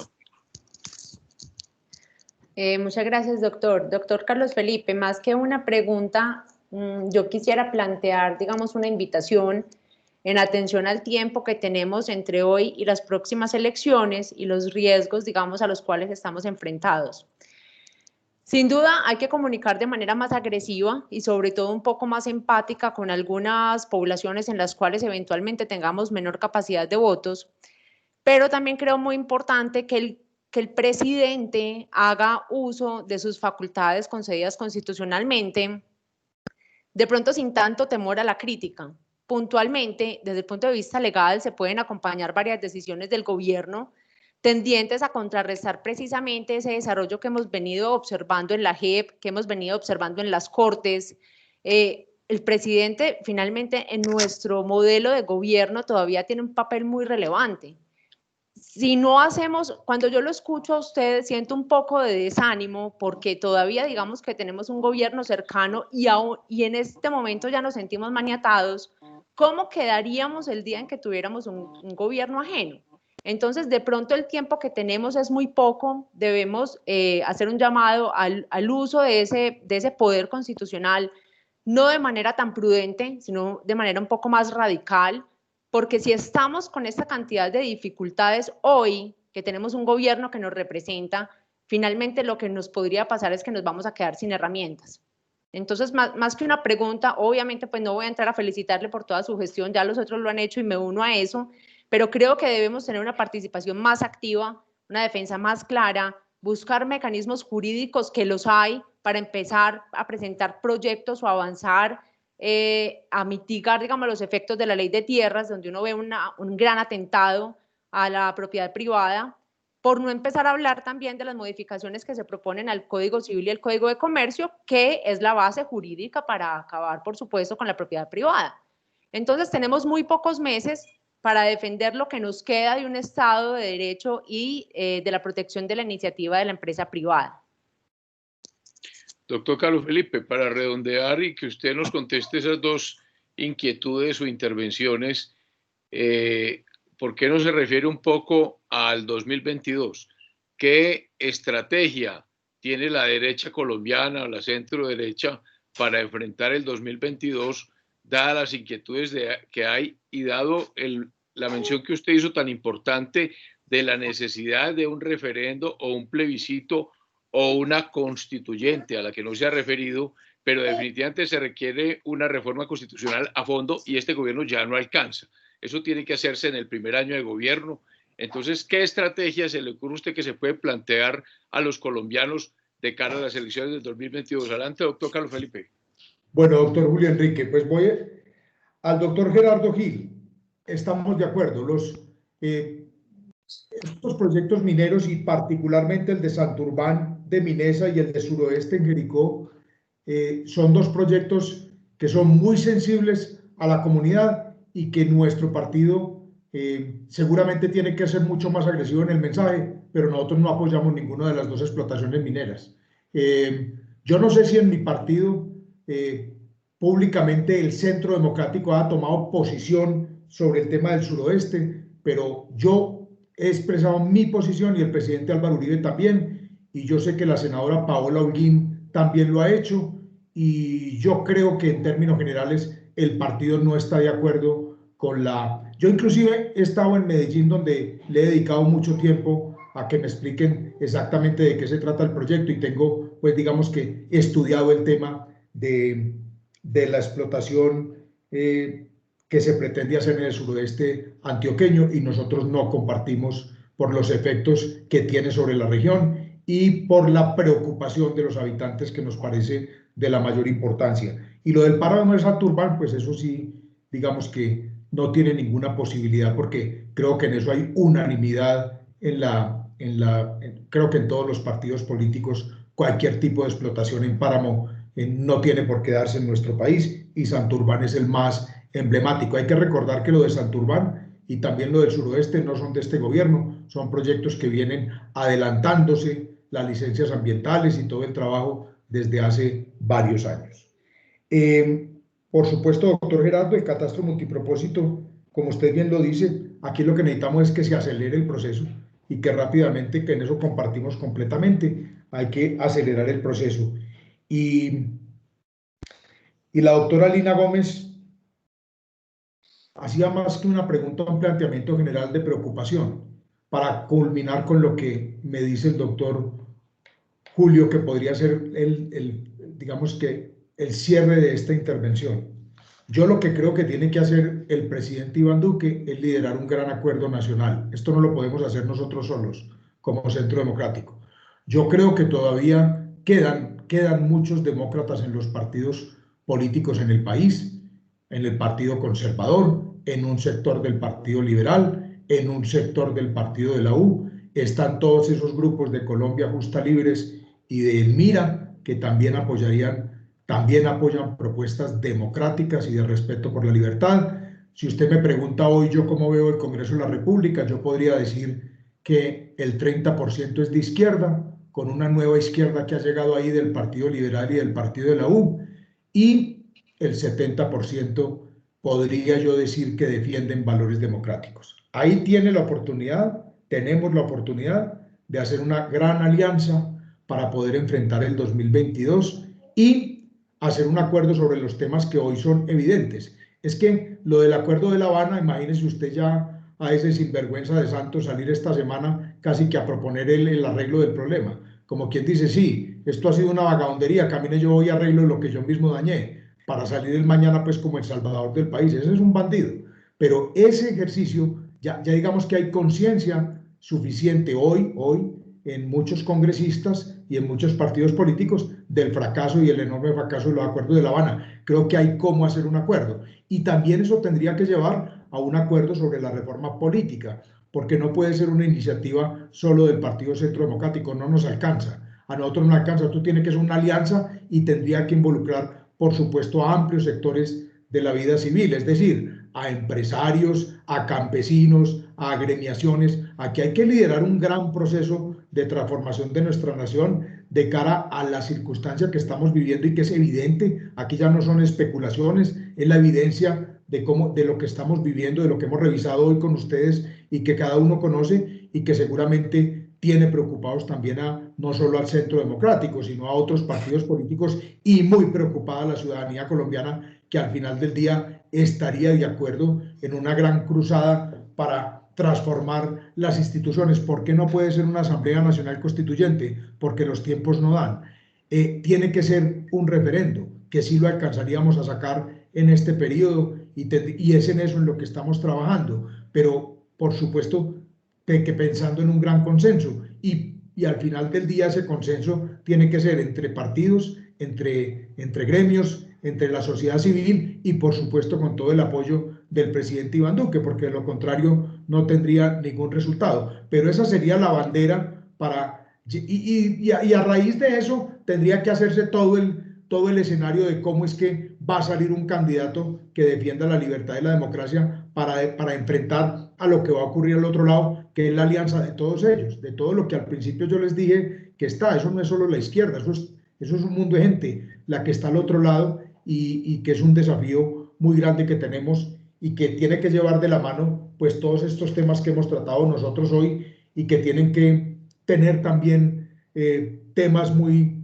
Muchas gracias, doctor. Doctor Carlos Felipe, más que una pregunta, yo quisiera plantear, digamos, una invitación en atención al tiempo que tenemos entre hoy y las próximas elecciones y los riesgos, digamos, a los cuales estamos enfrentados. Sin duda hay que comunicar de manera más agresiva y sobre todo un poco más empática con algunas poblaciones en las cuales eventualmente tengamos menor capacidad de votos, pero también creo muy importante que que el presidente haga uso de sus facultades concedidas constitucionalmente, de pronto sin tanto temor a la crítica. Puntualmente, desde el punto de vista legal, se pueden acompañar varias decisiones del gobierno tendientes a contrarrestar precisamente ese desarrollo que hemos venido observando en la JEP, que hemos venido observando en las Cortes. El presidente, finalmente, en nuestro modelo de gobierno todavía tiene un papel muy relevante. Si no hacemos, cuando yo lo escucho a usted, siento un poco de desánimo porque todavía digamos que tenemos un gobierno cercano y en este momento ya nos sentimos maniatados. ¿Cómo quedaríamos el día en que tuviéramos un gobierno ajeno? Entonces, de pronto el tiempo que tenemos es muy poco, debemos hacer un llamado al uso de ese poder constitucional, no de manera tan prudente, sino de manera un poco más radical, porque si estamos con esta cantidad de dificultades hoy, que tenemos un gobierno que nos representa, finalmente lo que nos podría pasar es que nos vamos a quedar sin herramientas. Entonces, más que una pregunta, obviamente pues no voy a entrar a felicitarle por toda su gestión, ya los otros lo han hecho y me uno a eso, pero creo que debemos tener una participación más activa, una defensa más clara, buscar mecanismos jurídicos que los hay para empezar a presentar proyectos o avanzar a mitigar, digamos, los efectos de la ley de tierras, donde uno ve un gran atentado a la propiedad privada, por no empezar a hablar también de las modificaciones que se proponen al Código Civil y el Código de Comercio, que es la base jurídica para acabar, por supuesto, con la propiedad privada. Entonces, tenemos muy pocos meses para defender lo que nos queda de un Estado de Derecho y de la protección de la iniciativa de la empresa privada. Doctor Carlos Felipe, para redondear y que usted nos conteste esas dos inquietudes o intervenciones, ¿por qué no se refiere un poco al 2022? ¿Qué estrategia tiene la derecha colombiana o la centro derecha para enfrentar el 2022, dadas las inquietudes que hay y dado la mención que usted hizo tan importante de la necesidad de un referendo o un plebiscito o una constituyente a la que no se ha referido, pero definitivamente se requiere una reforma constitucional a fondo y este gobierno ya no alcanza? Eso tiene que hacerse en el primer año de gobierno. Entonces, ¿qué estrategia se le ocurre a usted que se puede plantear a los colombianos de cara a las elecciones del 2022? Adelante, doctor Carlos Felipe. Bueno, doctor Julio Enrique, pues voy al doctor Gerardo Gil. Estamos de acuerdo. Estos proyectos mineros y particularmente el de Santurbán de Minesa y el de Suroeste en Jericó son dos proyectos que son muy sensibles a la comunidad y que nuestro partido seguramente tiene que ser mucho más agresivo en el mensaje, pero nosotros no apoyamos ninguna de las dos explotaciones mineras. Yo no sé si en mi partido públicamente el Centro Democrático ha tomado posición sobre el tema del suroeste, pero yo he expresado mi posición y el presidente Álvaro Uribe también, y yo sé que la senadora Paola Holguín también lo ha hecho, y yo creo que en términos generales el partido no está de acuerdo con la... Yo inclusive he estado en Medellín, donde le he dedicado mucho tiempo a que me expliquen exactamente de qué se trata el proyecto, y tengo, pues digamos que estudiado el tema de la explotación que se pretende hacer en el suroeste antioqueño, y nosotros no compartimos por los efectos que tiene sobre la región y por la preocupación de los habitantes, que nos parece de la mayor importancia. Y lo del páramo de Santurbán, pues eso sí, digamos que no tiene ninguna posibilidad, porque creo que en eso hay unanimidad creo que en todos los partidos políticos. Cualquier tipo de explotación en páramo no tiene por qué darse en nuestro país, y Santurbán es el más emblemático. Hay que recordar que lo de Santurbán y también lo del suroeste no son de este gobierno, son proyectos que vienen adelantándose las licencias ambientales y todo el trabajo desde hace varios años. Por supuesto, doctor Gerardo, el catastro multipropósito, como usted bien lo dice, aquí lo que necesitamos es que se acelere el proceso y que rápidamente, que en eso compartimos completamente, hay que acelerar el proceso. Y la doctora Lina Gómez hacía más que una pregunta, un planteamiento general de preocupación, para culminar con lo que me dice el doctor Julio, que podría ser digamos que el cierre de esta intervención. Yo lo que creo que tiene que hacer el presidente Iván Duque es liderar un gran acuerdo nacional. Esto no lo podemos hacer nosotros solos. como centro democrático. Yo creo que todavía quedan muchos demócratas en los partidos políticos en el país, en el Partido Conservador, en un sector del Partido Liberal, en un sector del Partido de la U. Están todos esos grupos de Colombia Justa Libres y de Mira que también apoyan propuestas democráticas y de respeto por la libertad. Si usted me pregunta hoy yo cómo veo el Congreso de la República, yo podría decir que el 30% es de izquierda, con una nueva izquierda que ha llegado ahí del Partido Liberal y del Partido de la U, y el 70% podría yo decir que defienden valores democráticos. Ahí tiene la oportunidad, tenemos la oportunidad de hacer una gran alianza para poder enfrentar el 2022 y hacer un acuerdo sobre los temas que hoy son evidentes. Es que lo del acuerdo de La Habana, imagínese usted ya a ese sinvergüenza de Santos salir esta semana casi que a proponer el arreglo del problema. Como quien dice, sí, esto ha sido una vagabundería, camine yo voy y arreglo lo que yo mismo dañé, para salir el mañana pues como el salvador del país. Ese es un bandido. Pero ese ejercicio, ya digamos que hay conciencia suficiente hoy en muchos congresistas y en muchos partidos políticos del fracaso y el enorme fracaso de los acuerdos de La Habana. Creo que hay cómo hacer un acuerdo. Y también eso tendría que llevar a un acuerdo sobre la reforma política, porque no puede ser una iniciativa solo del Partido Centro Democrático, no nos alcanza. A nosotros no nos alcanza, esto tiene que ser una alianza y tendría que involucrar, por supuesto, a amplios sectores de la vida civil, es decir, a empresarios, a campesinos, a agremiaciones. Aquí hay que liderar un gran proceso de transformación de nuestra nación de cara a la circunstancia que estamos viviendo y que es evidente. Aquí ya no son especulaciones, es la evidencia de lo que estamos viviendo, de lo que hemos revisado hoy con ustedes y que cada uno conoce y que seguramente tiene preocupados también no solo al Centro Democrático, sino a otros partidos políticos y muy preocupada la ciudadanía colombiana, que al final del día estaría de acuerdo en una gran cruzada para transformar las instituciones. ¿Por qué no puede ser una Asamblea Nacional Constituyente? Porque los tiempos no dan. Tiene que ser un referendo, que sí lo alcanzaríamos a sacar en este periodo y es en eso en lo que estamos trabajando, pero por supuesto que pensando en un gran consenso y al final del día ese consenso tiene que ser entre partidos, entre gremios, entre la sociedad civil y por supuesto con todo el apoyo del presidente Iván Duque, porque de lo contrario no tendría ningún resultado. Pero esa sería la bandera y a raíz de eso tendría que hacerse todo el escenario de cómo es que va a salir un candidato que defienda la libertad y la democracia para enfrentar a lo que va a ocurrir al otro lado, que es la alianza de todos ellos, de todo lo que al principio yo les dije que está. Eso no es solo la izquierda, eso es un mundo de gente la que está al otro lado y que es un desafío muy grande que tenemos y que tiene que llevar de la mano pues todos estos temas que hemos tratado nosotros hoy y que tienen que tener también temas muy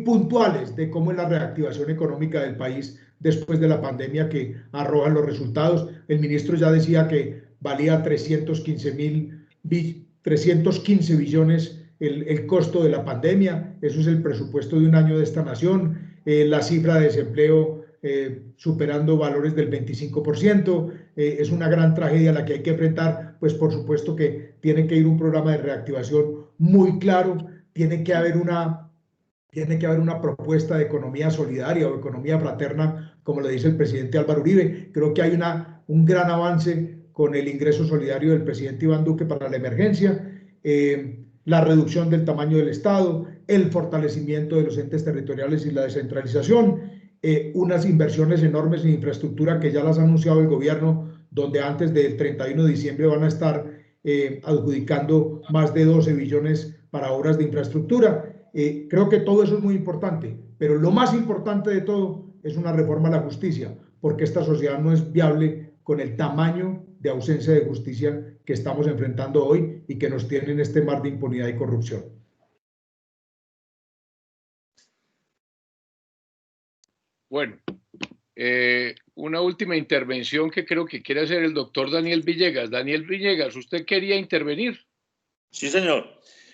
puntuales de cómo es la reactivación económica del país después de la pandemia que arrojan los resultados. El ministro ya decía que valía 315 billones el costo de la pandemia. Eso es el presupuesto de un año de esta nación. La cifra de desempleo superando valores del 25%. Es una gran tragedia la que hay que enfrentar. Pues por supuesto que tiene que ir un programa de reactivación muy claro. Tiene que haber una propuesta de economía solidaria o economía fraterna, como le dice el presidente Álvaro Uribe. Creo que hay un gran avance con el ingreso solidario del presidente Iván Duque para la emergencia, la reducción del tamaño del Estado, el fortalecimiento de los entes territoriales y la descentralización, unas inversiones enormes en infraestructura que ya las ha anunciado el gobierno, donde antes del 31 de diciembre van a estar adjudicando más de 12 billones para obras de infraestructura. Creo que todo eso es muy importante, pero lo más importante de todo es una reforma a la justicia, porque esta sociedad no es viable con el tamaño de ausencia de justicia que estamos enfrentando hoy y que nos tiene en este mar de impunidad y corrupción. Bueno, una última intervención que creo que quiere hacer el doctor Daniel Villegas. Daniel Villegas, ¿usted quería intervenir? Sí, señor.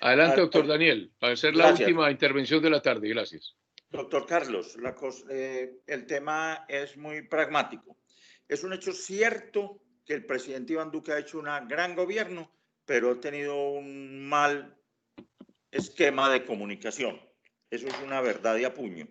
Adelante, doctor Daniel, para hacer la última intervención de la tarde. Gracias. Doctor Carlos, el tema es muy pragmático. Es un hecho cierto que el presidente Iván Duque ha hecho un gran gobierno, pero he tenido un mal esquema de comunicación. Eso es una verdad y a puño.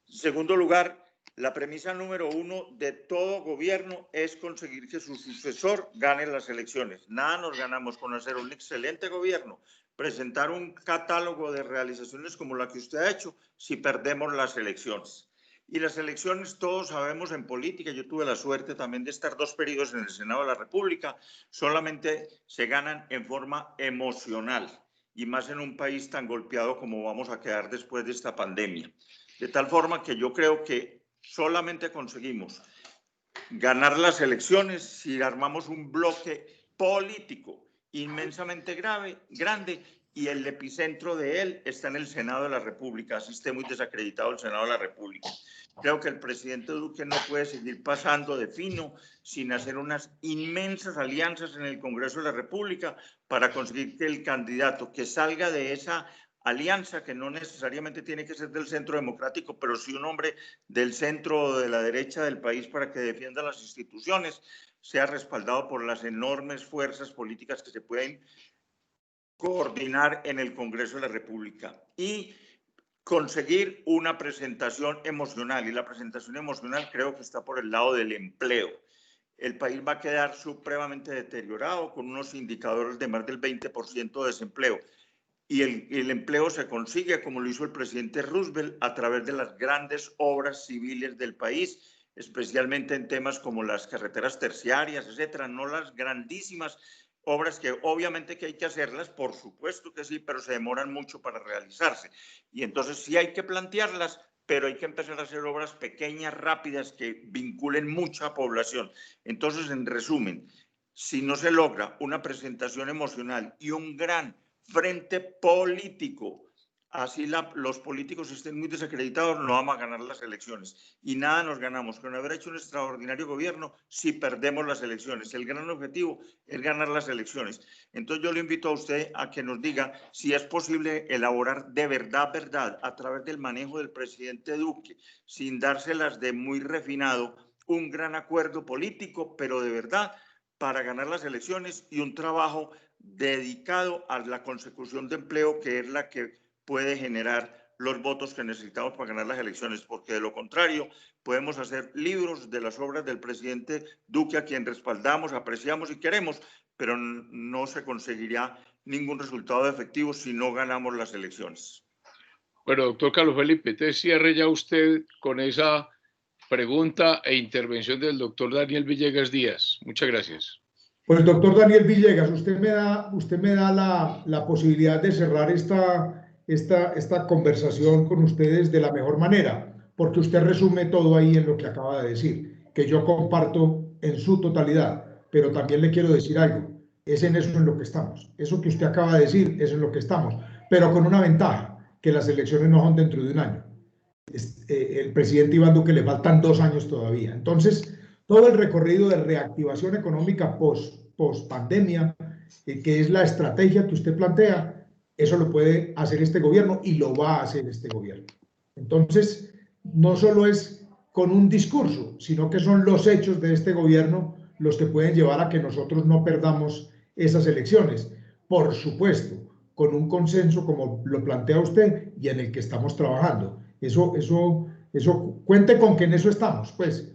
En segundo lugar, la premisa número 1 de todo gobierno es conseguir que su sucesor gane las elecciones. Nada nos ganamos con hacer un excelente gobierno, presentar un catálogo de realizaciones como la que usted ha hecho, si perdemos las elecciones. Y las elecciones, todos sabemos en política, yo tuve la suerte también de estar 2 periodos en el Senado de la República, solamente se ganan en forma emocional, y más en un país tan golpeado como vamos a quedar después de esta pandemia. De tal forma que yo creo que solamente conseguimos ganar las elecciones si armamos un bloque político inmensamente grande, y el epicentro de él está en el Senado de la República, así esté muy desacreditado el Senado de la República. Creo que el presidente Duque no puede seguir pasando de fino sin hacer unas inmensas alianzas en el Congreso de la República para conseguir que el candidato que salga de esa alianza, que no necesariamente tiene que ser del centro democrático, pero sí un hombre del centro o de la derecha del país para que defienda las instituciones, sea respaldado por las enormes fuerzas políticas que se pueden coordinar en el Congreso de la República y conseguir una presentación emocional. Y la presentación emocional creo que está por el lado del empleo. El país va a quedar supremamente deteriorado con unos indicadores de más del 20% de desempleo. Y el empleo se consigue, como lo hizo el presidente Roosevelt, a través de las grandes obras civiles del país, especialmente en temas como las carreteras terciarias, etcétera, no las grandísimas obras que obviamente que hay que hacerlas, por supuesto que sí, pero se demoran mucho para realizarse. Y entonces sí hay que plantearlas, pero hay que empezar a hacer obras pequeñas, rápidas, que vinculen mucha población. Entonces, en resumen, si no se logra una presentación emocional y un gran frente político, así los políticos estén muy desacreditados, no vamos a ganar las elecciones. Y nada nos ganamos con haber hecho un extraordinario gobierno si perdemos las elecciones. El gran objetivo es ganar las elecciones. Entonces yo le invito a usted a que nos diga si es posible elaborar de verdad, a través del manejo del presidente Duque, sin dárselas de muy refinado, un gran acuerdo político, pero de verdad, para ganar las elecciones, y un trabajo dedicado a la consecución de empleo, que es la que puede generar los votos que necesitamos para ganar las elecciones, porque de lo contrario podemos hacer libros de las obras del presidente Duque, a quien respaldamos, apreciamos y queremos, pero no se conseguirá ningún resultado efectivo si no ganamos las elecciones. Bueno, doctor Carlos Felipe, entonces cierre ya usted con esa pregunta e intervención del doctor Daniel Villegas Díaz. Muchas gracias. Pues doctor Daniel Villegas, usted me da la posibilidad de cerrar esta conversación con ustedes de la mejor manera, porque usted resume todo ahí en lo que acaba de decir, que yo comparto en su totalidad, pero también le quiero decir algo, es en eso en lo que estamos. Eso que usted acaba de decir es en lo que estamos, pero con una ventaja, que las elecciones no son dentro de un año. El presidente Iván Duque le faltan 2 años todavía. Entonces, todo el recorrido de reactivación económica post pandemia, que es la estrategia que usted plantea, eso lo puede hacer este gobierno y lo va a hacer este gobierno. Entonces, no solo es con un discurso, sino que son los hechos de este gobierno los que pueden llevar a que nosotros no perdamos esas elecciones. Por supuesto, con un consenso como lo plantea usted y en el que estamos trabajando. Eso cuente con que en eso estamos, pues.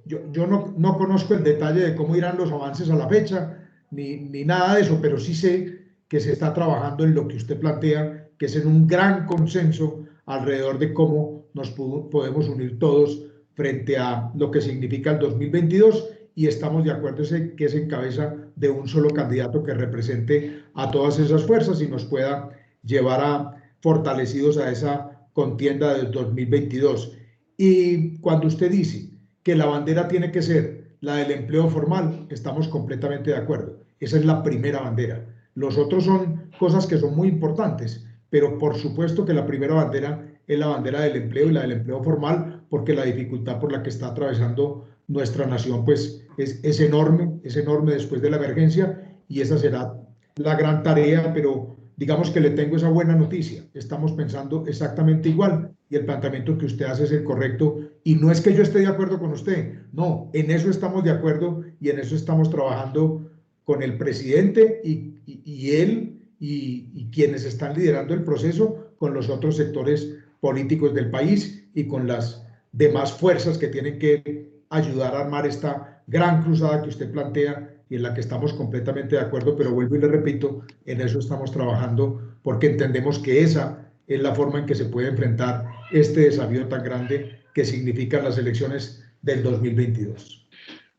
Yo no conozco el detalle de cómo irán los avances a la fecha, ni nada de eso, pero sí sé que se está trabajando en lo que usted plantea, que es en un gran consenso alrededor de cómo nos podemos unir todos frente a lo que significa el 2022, y estamos de acuerdo en que es en cabeza de un solo candidato que represente a todas esas fuerzas y nos pueda llevar fortalecidos a esa contienda del 2022. Y cuando usted dice que la bandera tiene que ser la del empleo formal, estamos completamente de acuerdo. Esa es la primera bandera. Los otros son cosas que son muy importantes, pero por supuesto que la primera bandera es la bandera del empleo y la del empleo formal, porque la dificultad por la que está atravesando nuestra nación pues es enorme después de la emergencia, y esa será la gran tarea, pero digamos que le tengo esa buena noticia. Estamos pensando exactamente igual y el planteamiento que usted hace es el correcto, y no es que yo esté de acuerdo con usted, no, en eso estamos de acuerdo y en eso estamos trabajando con el presidente y él y quienes están liderando el proceso, con los otros sectores políticos del país y con las demás fuerzas que tienen que ayudar a armar esta gran cruzada que usted plantea y en la que estamos completamente de acuerdo, pero vuelvo y le repito, en eso estamos trabajando porque entendemos que esa es la forma en que se puede enfrentar este desafío tan grande que significan las elecciones del 2022.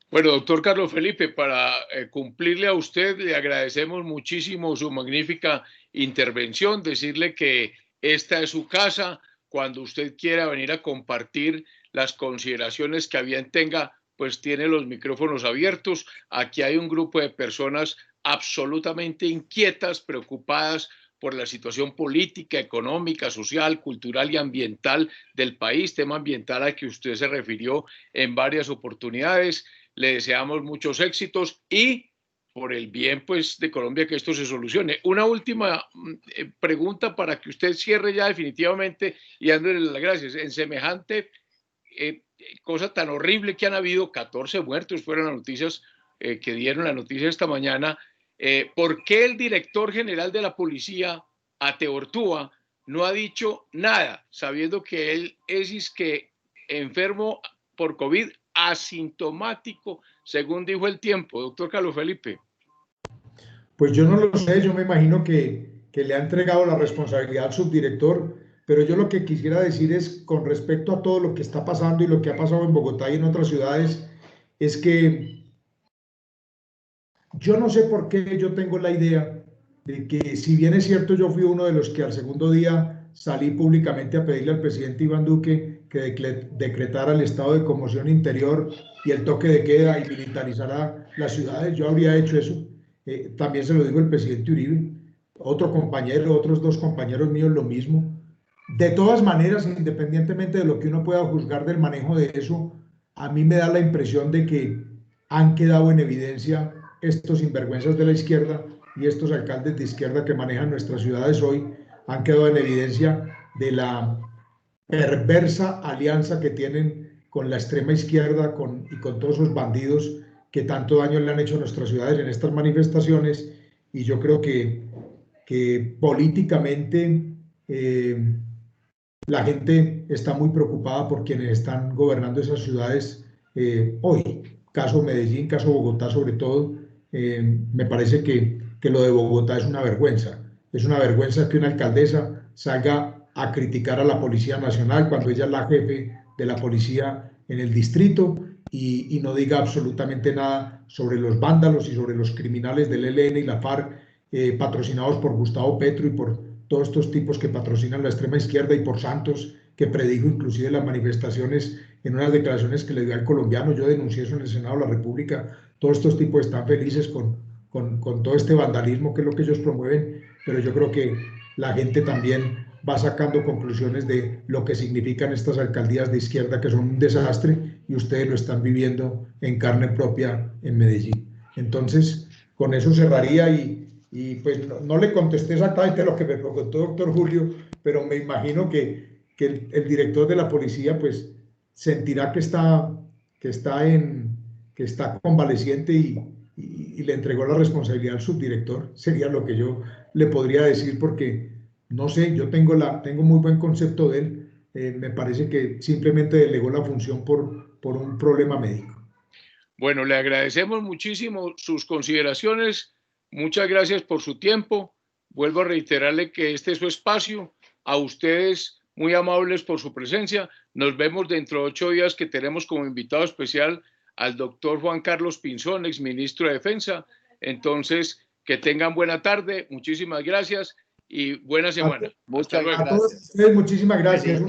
Bueno, doctor Carlos Felipe, para cumplirle a usted, le agradecemos muchísimo su magnífica intervención, decirle que esta es su casa, cuando usted quiera venir a compartir las consideraciones que a bien tenga, pues tiene los micrófonos abiertos. Aquí hay un grupo de personas absolutamente inquietas, preocupadas por la situación política, económica, social, cultural y ambiental del país, tema ambiental al que usted se refirió en varias oportunidades. Le deseamos muchos éxitos y por el bien pues de Colombia que esto se solucione. Una última pregunta para que usted cierre ya definitivamente y dándole las gracias. En semejante cosa tan horrible que han habido, 14 muertos fueron las noticias que dieron la noticia esta mañana, ¿por qué el director general de la policía, Ate Ortúa, no ha dicho nada, sabiendo que él es que enfermo por COVID, asintomático, según dijo El Tiempo, doctor Carlos Felipe? Pues yo no lo sé, yo me imagino que le ha entregado la responsabilidad al subdirector, pero yo lo que quisiera decir es, con respecto a todo lo que está pasando y lo que ha pasado en Bogotá y en otras ciudades, es que yo no sé por qué yo tengo la idea de que, si bien es cierto, yo fui uno de los que al segundo día salí públicamente a pedirle al presidente Iván Duque que decretara el estado de conmoción interior y el toque de queda y militarizara las ciudades, yo habría hecho eso. También se lo digo al presidente Uribe, otro compañero, otros dos compañeros míos lo mismo. De todas maneras, independientemente de lo que uno pueda juzgar del manejo de eso, a mí me da la impresión de que han quedado en evidencia estos sinvergüenzas de la izquierda y estos alcaldes de izquierda que manejan nuestras ciudades hoy, han quedado en evidencia de la perversa alianza que tienen con la extrema izquierda y con todos esos bandidos que tanto daño le han hecho a nuestras ciudades en estas manifestaciones. Y yo creo que políticamente la gente está muy preocupada por quienes están gobernando esas ciudades hoy. Caso Medellín, caso Bogotá sobre todo. Me parece que lo de Bogotá es una vergüenza. Es una vergüenza que una alcaldesa salga a criticar a la Policía Nacional cuando ella es la jefe de la policía en el distrito y no diga absolutamente nada sobre los vándalos y sobre los criminales del ELN y la FARC, patrocinados por Gustavo Petro y por todos estos tipos que patrocinan la extrema izquierda, y por Santos, que predijo inclusive las manifestaciones en unas declaraciones que le dio al colombiano. Yo denuncié eso en el Senado de la República. Todos estos tipos están felices con todo este vandalismo que es lo que ellos promueven, pero yo creo que la gente también va sacando conclusiones de lo que significan estas alcaldías de izquierda, que son un desastre, y ustedes lo están viviendo en carne propia en Medellín. Entonces, con eso cerraría y pues no le contesté exactamente lo que me preguntó doctor Julio, pero me imagino que el director de la policía pues sentirá que está convaleciente y le entregó la responsabilidad al subdirector. Sería lo que yo le podría decir, porque no sé, yo tengo muy buen concepto de él. Me parece que simplemente delegó la función por un problema médico. Bueno, le agradecemos muchísimo sus consideraciones. Muchas gracias por su tiempo. Vuelvo a reiterarle que este es su espacio. A ustedes, muy amables por su presencia. Nos vemos dentro de 8 días, que tenemos como invitado especial al doctor Juan Carlos Pinzón, exministro de Defensa. Entonces, que tengan buena tarde. Muchísimas gracias y buena semana. Muchas gracias. A todos ustedes, muchísimas gracias.